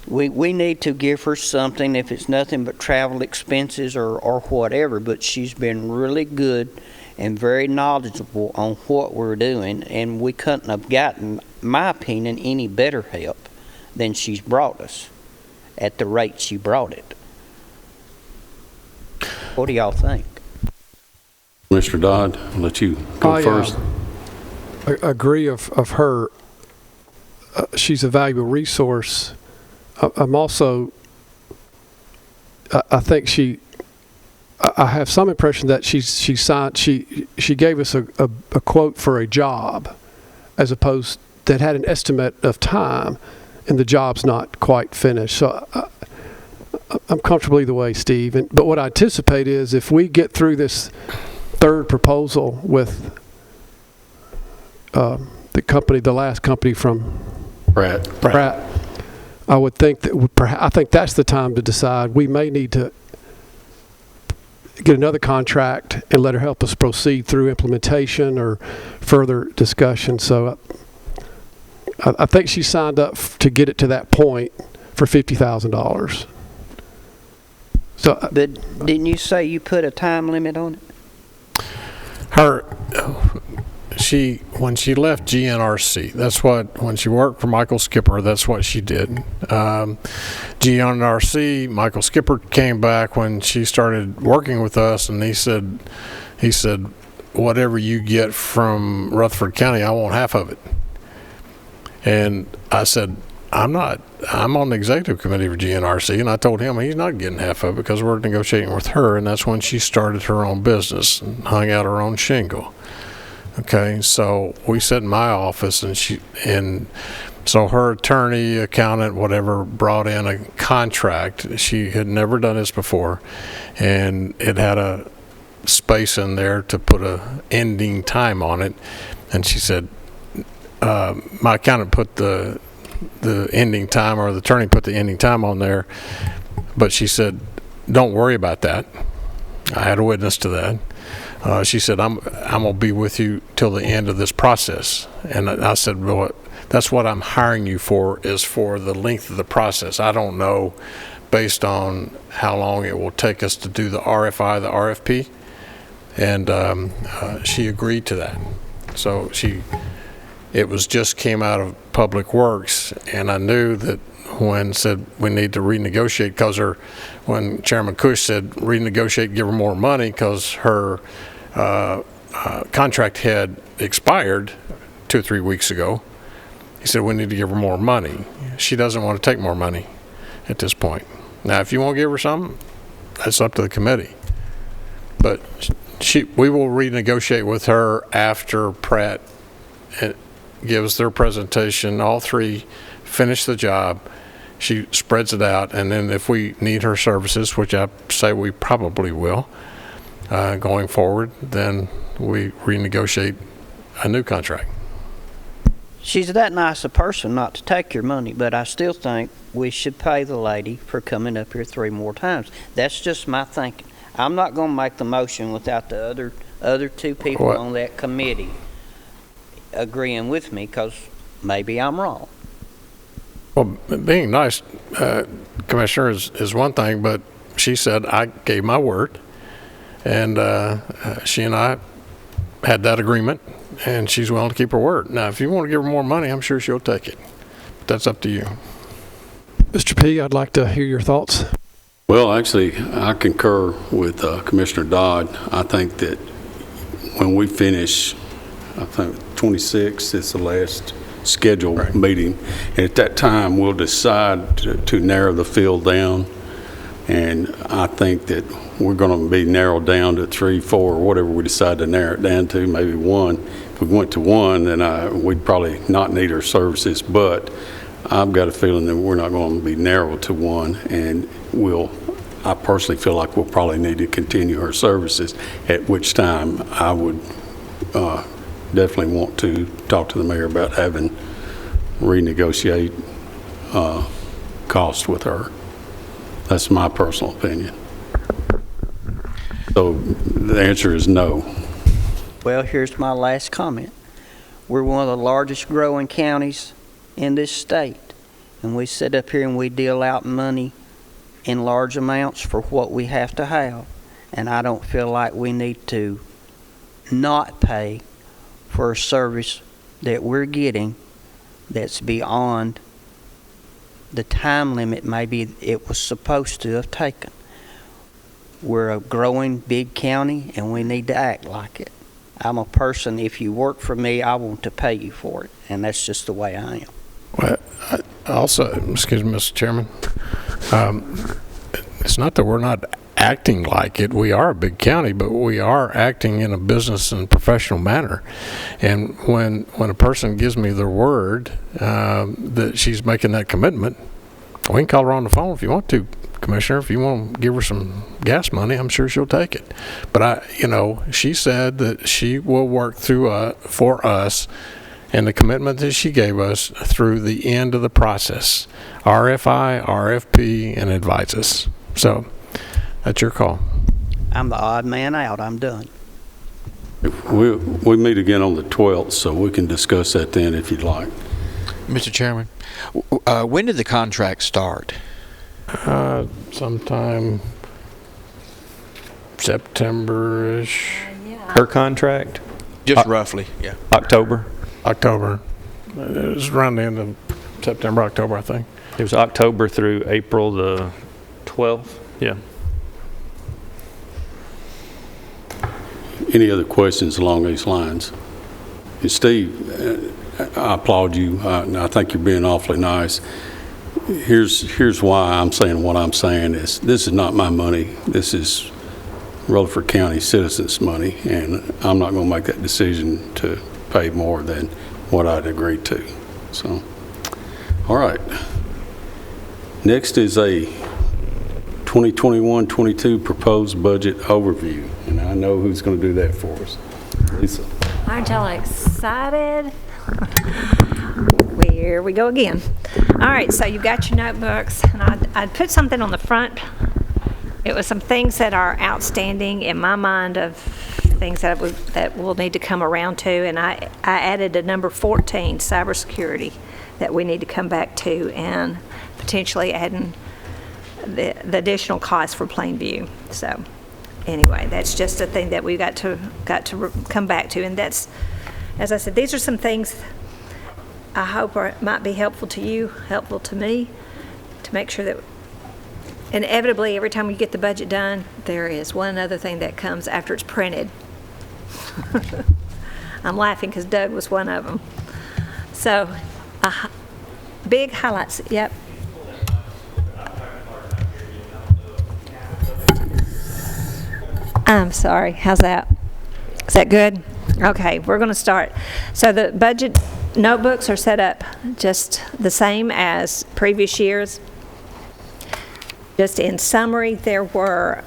We need to give her something, if it's nothing but travel expenses or whatever, but she's been really good and very knowledgeable on what we're doing, and we couldn't have gotten, my opinion, any better help than she's brought us at the rate she brought it. What do y'all think? Mr. Dodd, I'll let you go first. I agree of her. She's a valuable resource. I'm also, I think I have some impression that she gave us a quote for a job, as opposed that had an estimate of time, and the job's not quite finished. So I'm comfortable either way, Steve. But what I anticipate is if we get through this third proposal with the last company from Pratt. I would think that I think that's the time to decide. We may need to get another contract and let her help us proceed through implementation or further discussion. So I think she signed up to get it to that point for $50,000. So, but didn't you say you put a time limit on it? When she left GNRC, when she worked for Michael Skipper, that's what she did. GNRC, Michael Skipper came back when she started working with us, and he said, whatever you get from Rutherford County, I want half of it. And I said, I'm on the executive committee for GNRC, and I told him he's not getting half of it because we're negotiating with her, and that's when she started her own business and hung out her own shingle. Okay, so we sat in my office, and so her attorney, accountant, whatever, brought in a contract. She had never done this before, and it had a space in there to put a ending time on it. And she said, my accountant put the ending time, or the attorney put the ending time on there, but she said, don't worry about that. I had a witness to that. She said, I'm going to be with you till the end of this process. And I said, well, that's what I'm hiring you for, is for the length of the process. I don't know, based on how long it will take us to do the RFI, the RFP. And she agreed to that. So it was just came out of Public Works, and I knew that when said we need to renegotiate, because when Chairman Cush said renegotiate, give her more money, because her contract had expired 2 or 3 weeks ago. He said we need to give her more money. She doesn't want to take more money at this point. Now, if you want to give her some, that's up to the committee. But we will renegotiate with her after Pratt gives their presentation. All three finish the job. She spreads it out, and then if we need her services, which I say we probably will, going forward, then we renegotiate a new contract. She's that nice a person not to take your money, but I still think we should pay the lady for coming up here 3 more times. That's just my thinking. I'm not going to make the motion without the other 2 people on that committee agreeing with me, because maybe I'm wrong. Well, being nice, Commissioner, is one thing, but she said I gave my word, and she and I had that agreement, and she's willing to keep her word. Now, if you want to give her more money, I'm sure she'll take it. But that's up to you. Mr. P., I'd like to hear your thoughts. Well, actually, I concur with Commissioner Dodd. I think that when we finish, I think 26th is the last scheduled meeting. And at that time, we'll decide to narrow the field down. And I think that we're going to be narrowed down to 3, 4, or whatever we decide to narrow it down to, maybe 1. If we went to 1, then we'd probably not need our services. But I've got a feeling that we're not going to be narrowed to 1, and we'll I personally feel like we'll probably need to continue her services, at which time I would definitely want to talk to the mayor about having renegotiate cost with her. That's my personal opinion. So the answer is no. Well, here's my last comment. We're one of the largest growing counties in this state, and we sit up here and we deal out money in large amounts for what we have to have, and I don't feel like we need to not pay for a service that we're getting that's beyond the time limit maybe it was supposed to have taken. We're a growing big county, and we need to act like it. I'm a person, if you work for me, I want to pay you for it, and that's just the way I am. Well, also, excuse me, Mr. Chairman, it's not that we're not acting like it. We are a big county, but we are acting in a business and professional manner. And when a person gives me their word that she's making that commitment, we can call her on the phone if you want to, Commissioner. If you want to give her some gas money, I'm sure she'll take it. But she said that she will work through for us, and the commitment that she gave us through the end of the process, RFI, RFP, and advise us. So that's your call. I'm the odd man out. I'm done. We meet again on the 12th, so we can discuss that then if you'd like. Mr. Chairman, when did the contract start? Sometime September-ish. Her contract? Just roughly, yeah. October. It was around the end of September, October, I think. It was October through April the 12th. Yeah. Any other questions along these lines? And Steve, I applaud you. I think you're being awfully nice. Here's why I'm saying what I'm saying is this is not my money. This is Rutherford County citizens' money, and I'm not going to make that decision to pay more than what I'd agreed to. So, all right. Next is a 2021-22 proposed budget overview, and I know who's going to do that for us. Lisa. Aren't y'all excited? Here we go again. All right, so you've got your notebooks, and I'd put something on the front. It was some things that are outstanding in my mind of things that we'll need to come around to, and I added a number 14, cybersecurity, that we need to come back to, and potentially adding the additional cost for Plainview. So anyway, that's just a thing that we got to come back to, and that's, as I said, these are some things I hope might be helpful to you, helpful to me, to make sure that inevitably every time we get the budget done, there is one other thing that comes after it's printed. I'm laughing because Doug was one of them. So, big highlights. Yep. I'm sorry. How's that? Is that good? Okay, we're going to start. So the budget notebooks are set up just the same as previous years. Just in summary, there were,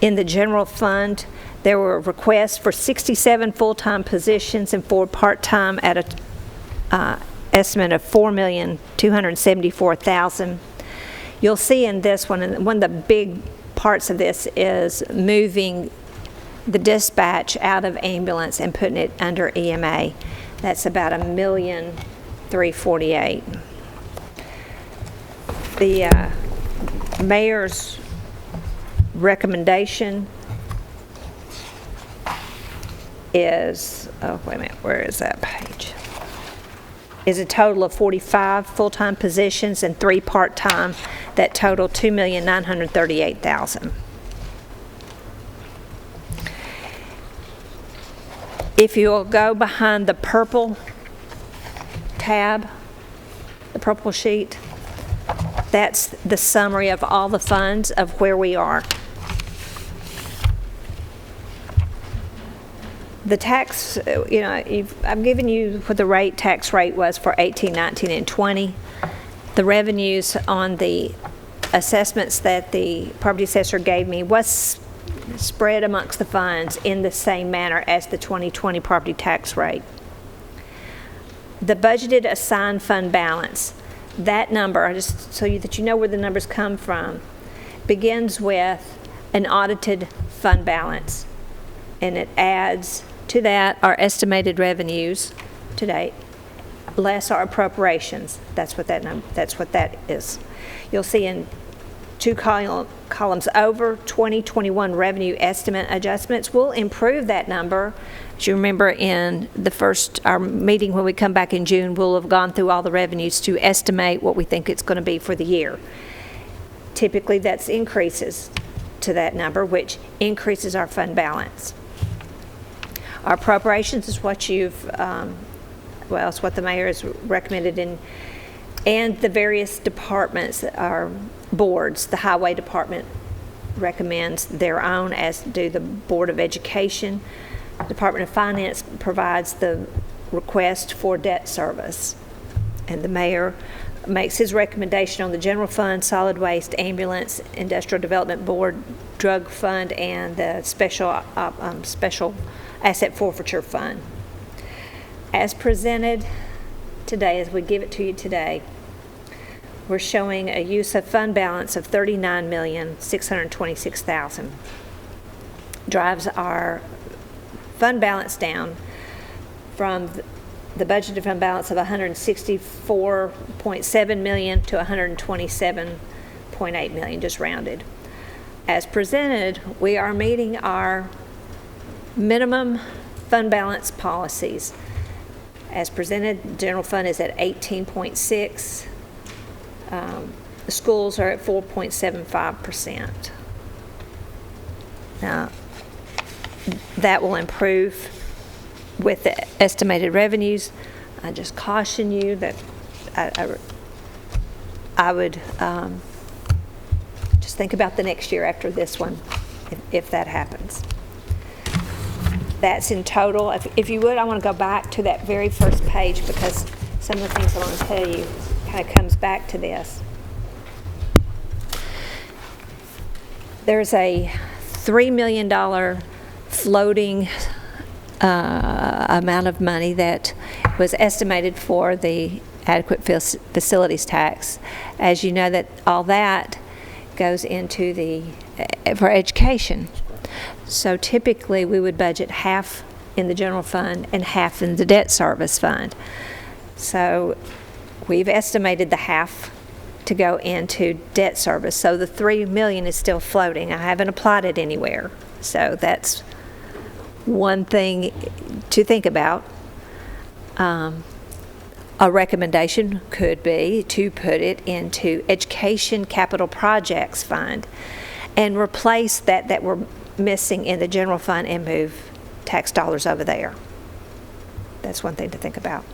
in the general fund, there were requests for 67 full-time positions and 4 part-time at an estimate of $4,274,000. You'll see in this one, and one of the big parts of this is moving the dispatch out of ambulance and putting it under EMA. That's about $1,348,000. The mayor's recommendation is, oh wait a minute, where is that page? Is a total of 45 full-time positions and 3 part-time that total $2,938,000. If you'll go behind the purple tab, the purple sheet, that's the summary of all the funds of where we are. The tax, I've given you what the tax rate was for 18, 19, and 20. The revenues on the assessments that the property assessor gave me was spread amongst the funds in the same manner as the 2020 property tax rate. The budgeted assigned fund balance, that number, just so that you know where the numbers come from, begins with an audited fund balance, and it adds to that our estimated revenues to date, less our appropriations. That's what that is. You'll see in two columns over 2021 revenue estimate adjustments. We'll improve that number. As you remember, in our meeting when we come back in June, we'll have gone through all the revenues to estimate what we think it's going to be for the year. Typically, that's increases to that number, which increases our fund balance. Our appropriations is what it's what the mayor has recommended and the various departments, our boards. The highway department recommends their own, as do the Board of Education. Department of Finance provides the request for debt service, and the mayor makes his recommendation on the general fund, solid waste, ambulance, industrial development board, drug fund, and the special asset forfeiture fund. As presented today, as we give it to you today, we're showing a use of fund balance of $39,626,000. Drives our fund balance down from the budgeted fund balance of $164.7 million to $127.8 million, just rounded. As presented, we are meeting our minimum fund balance policies. As presented, general fund is at 18.6. The schools are at 4.75%. Now, that will improve with the estimated revenues. I just caution you that I would just think about the next year after this one, if that happens. That's in total. If you would, I want to go back to that very first page, because some of the things I want to tell you kind of comes back to this. There's a $3 million floating amount of money that was estimated for the adequate facilities tax. As you know, that all that goes into for education. So typically we would budget half in the general fund and half in the debt service fund. So we've estimated the half to go into debt service. So the $3 million is still floating. I haven't applied it anywhere. So that's one thing to think about. A recommendation could be to put it into Education Capital Projects Fund and replace that we're missing in the general fund and move tax dollars over there. That's one thing to think about.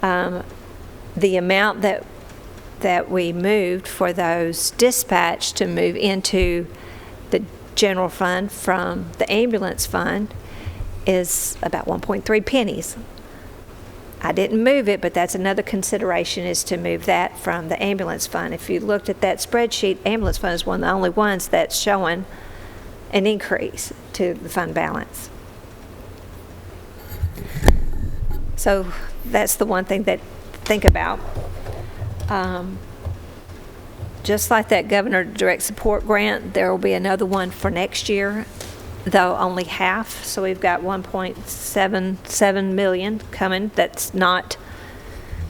The amount that we moved for those dispatch to move into the general fund from the ambulance fund is about 1.3 pennies. I didn't move it, but that's another consideration, is to move that from the ambulance fund. If you looked at that spreadsheet, ambulance fund is one of the only ones that's showing an increase to the fund balance. So that's the one thing that think about. Just like that Governor Direct Support Grant, there will be another one for next year, though only half. So we've got $1.77 million coming that's not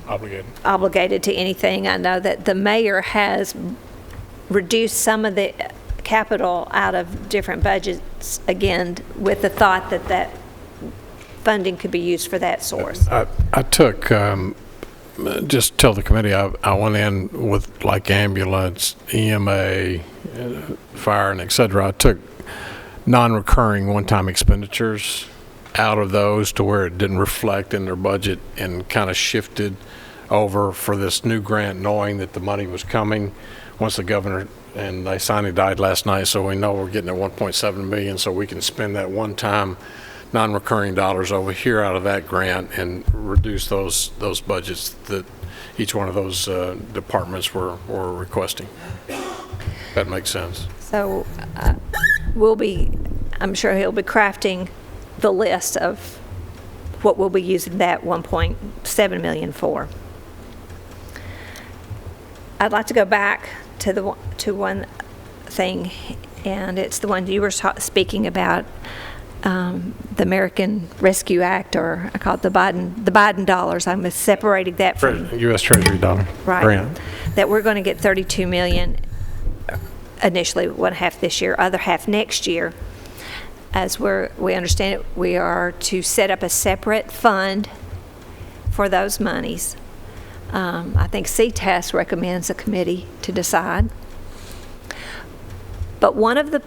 obligated to anything. I know that the mayor has reduced some of the capital out of different budgets, again, with the thought that funding could be used for that source. I took, just tell the committee, I went in with like ambulance, EMA, fire, and et cetera. I took non-recurring one-time expenditures out of those to where it didn't reflect in their budget, and kind of shifted over for this new grant, knowing that the money was coming once the governor and they signed, died last night, so we know we're getting at 1.7 million, so we can spend that one-time non-recurring dollars over here out of that grant and reduce those budgets that each one of those departments were requesting. That makes sense. So I'm sure he'll be crafting the list of what we'll be using that 1.7 million for. I'd like to go back to one thing, and it's the one you were speaking about, the American Rescue Act, or I call it the Biden dollars. I'm separating that from U.S. Treasury dollar grant. That we're going to get $32 million initially, one half this year, other half next year. As we understand it, we are to set up a separate fund for those monies. I think CTAS recommends a committee to decide. But one of the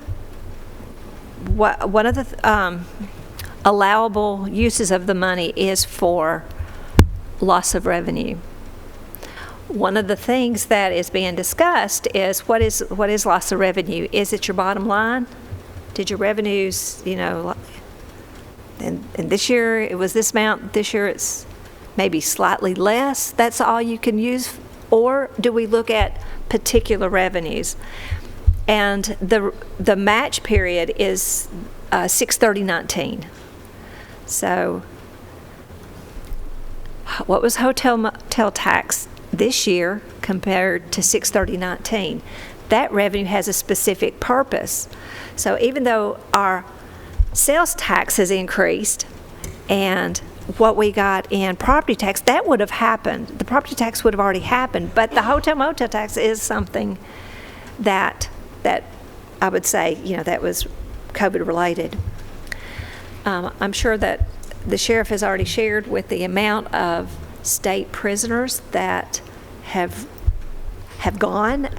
allowable uses of the money is for loss of revenue. One of the things that is being discussed is what is loss of revenue? Is it your bottom line? Did your revenues, and this year it was this amount, this year it's maybe slightly less, that's all you can use? Or do we look at particular revenues? And the match period is 6/30/19. So what was hotel motel tax this year compared to 6/30/19? That revenue has a specific purpose. So even though our sales tax has increased and what we got in property tax, that would have happened. The property tax would have already happened, but the hotel motel tax is something that I would say, that was COVID related. I'm sure that the sheriff has already shared with the amount of state prisoners that have gone,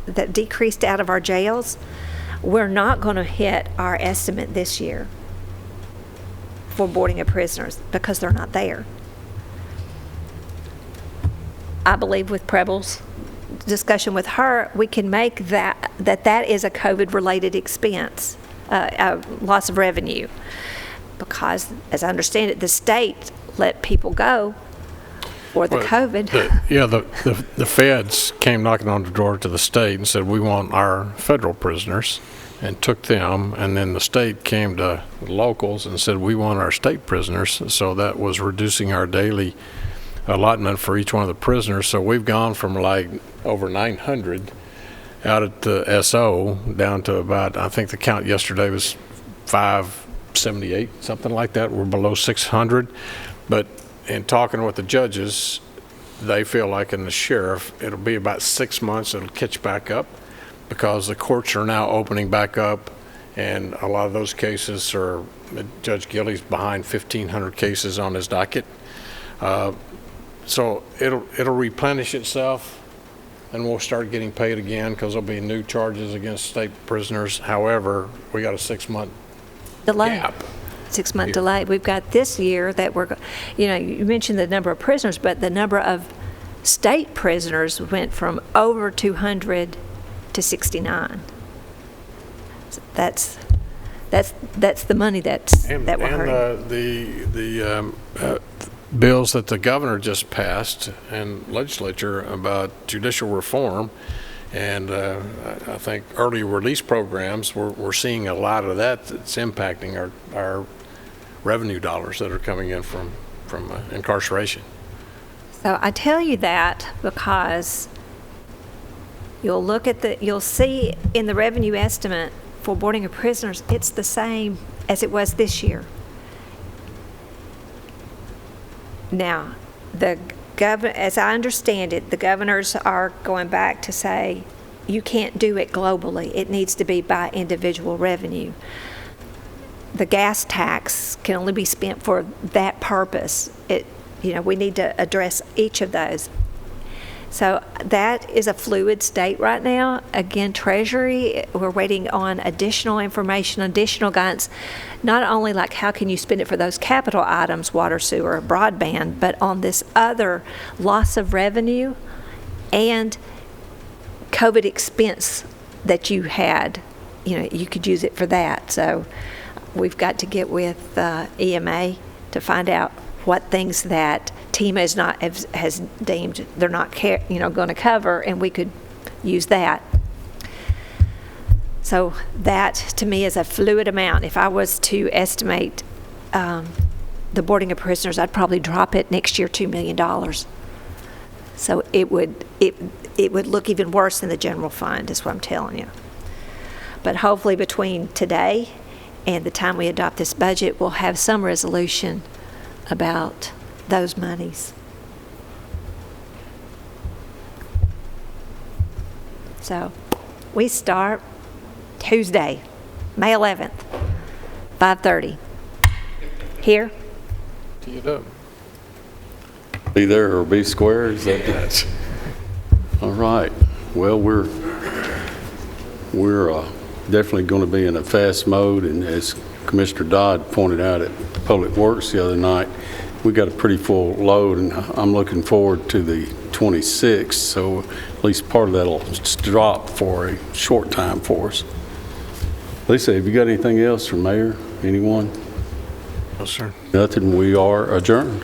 that decreased out of our jails. We're not going to hit our estimate this year for boarding of prisoners because they're not there. I believe with Preble's discussion with her, we can make that is a COVID-related expense, loss of revenue, because, as I understand it, the state let people go for the COVID. The feds came knocking on the door to the state and said, we want our federal prisoners, and took them, and then the state came to the locals and said, we want our state prisoners. So that was reducing our daily allotment for each one of the prisoners. So we've gone from like over 900 out at the SO down to about, I think the count yesterday was 578, something like that. We're below 600. But in talking with the judges, they feel like, in the sheriff, it'll be about 6 months, it'll catch back up, because the courts are now opening back up, and a lot of those cases are, Judge Gilley's behind 1,500 cases on his docket. So it'll replenish itself, and we'll start getting paid again, because there'll be new charges against state prisoners. However, we got a 6-month delay. gap. 6-month delay. We've got this year that you mentioned the number of prisoners, but the number of state prisoners went from over 200 to 69. So that's the money that we're hurting. The bills that the governor just passed and legislature about judicial reform, and I think early release programs, we're seeing a lot of that's impacting our revenue dollars that are coming in from incarceration. So I tell you that because you'll see in the revenue estimate for boarding of prisoners, it's the same as it was this year. Now, as I understand it, the governors are going back to say, you can't do it globally. It needs to be by individual revenue. The gas tax can only be spent for that purpose. We need to address each of those. So that is a fluid state right now. Again, Treasury, we're waiting on additional information, additional guidance, not only like how can you spend it for those capital items, water, sewer, broadband, but on this other loss of revenue and COVID expense that you had, you could use it for that. So we've got to get with EMA to find out what things that TEMA is not, has deemed they're not, going to cover, and we could use that. So that, to me, is a fluid amount. If I was to estimate the boarding of prisoners, I'd probably drop it next year $2 million. So it would look even worse than the general fund, is what I'm telling you. But hopefully between today and the time we adopt this budget, we'll have some resolution about those monies. So we start Tuesday, May 11th, 5:30. Here. Be there or be square, is that? All right. Well, we're definitely going to be in a fast mode, and as Commissioner Dodd pointed out at Public Works the other night, we got a pretty full load, and I'm looking forward to the 26th, so at least part of that'll drop for a short time for us. Lisa, have you got anything else from Mayor? Anyone? No, sir. Nothing. We are adjourned.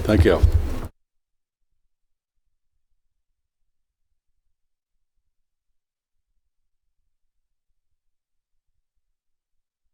Thank you.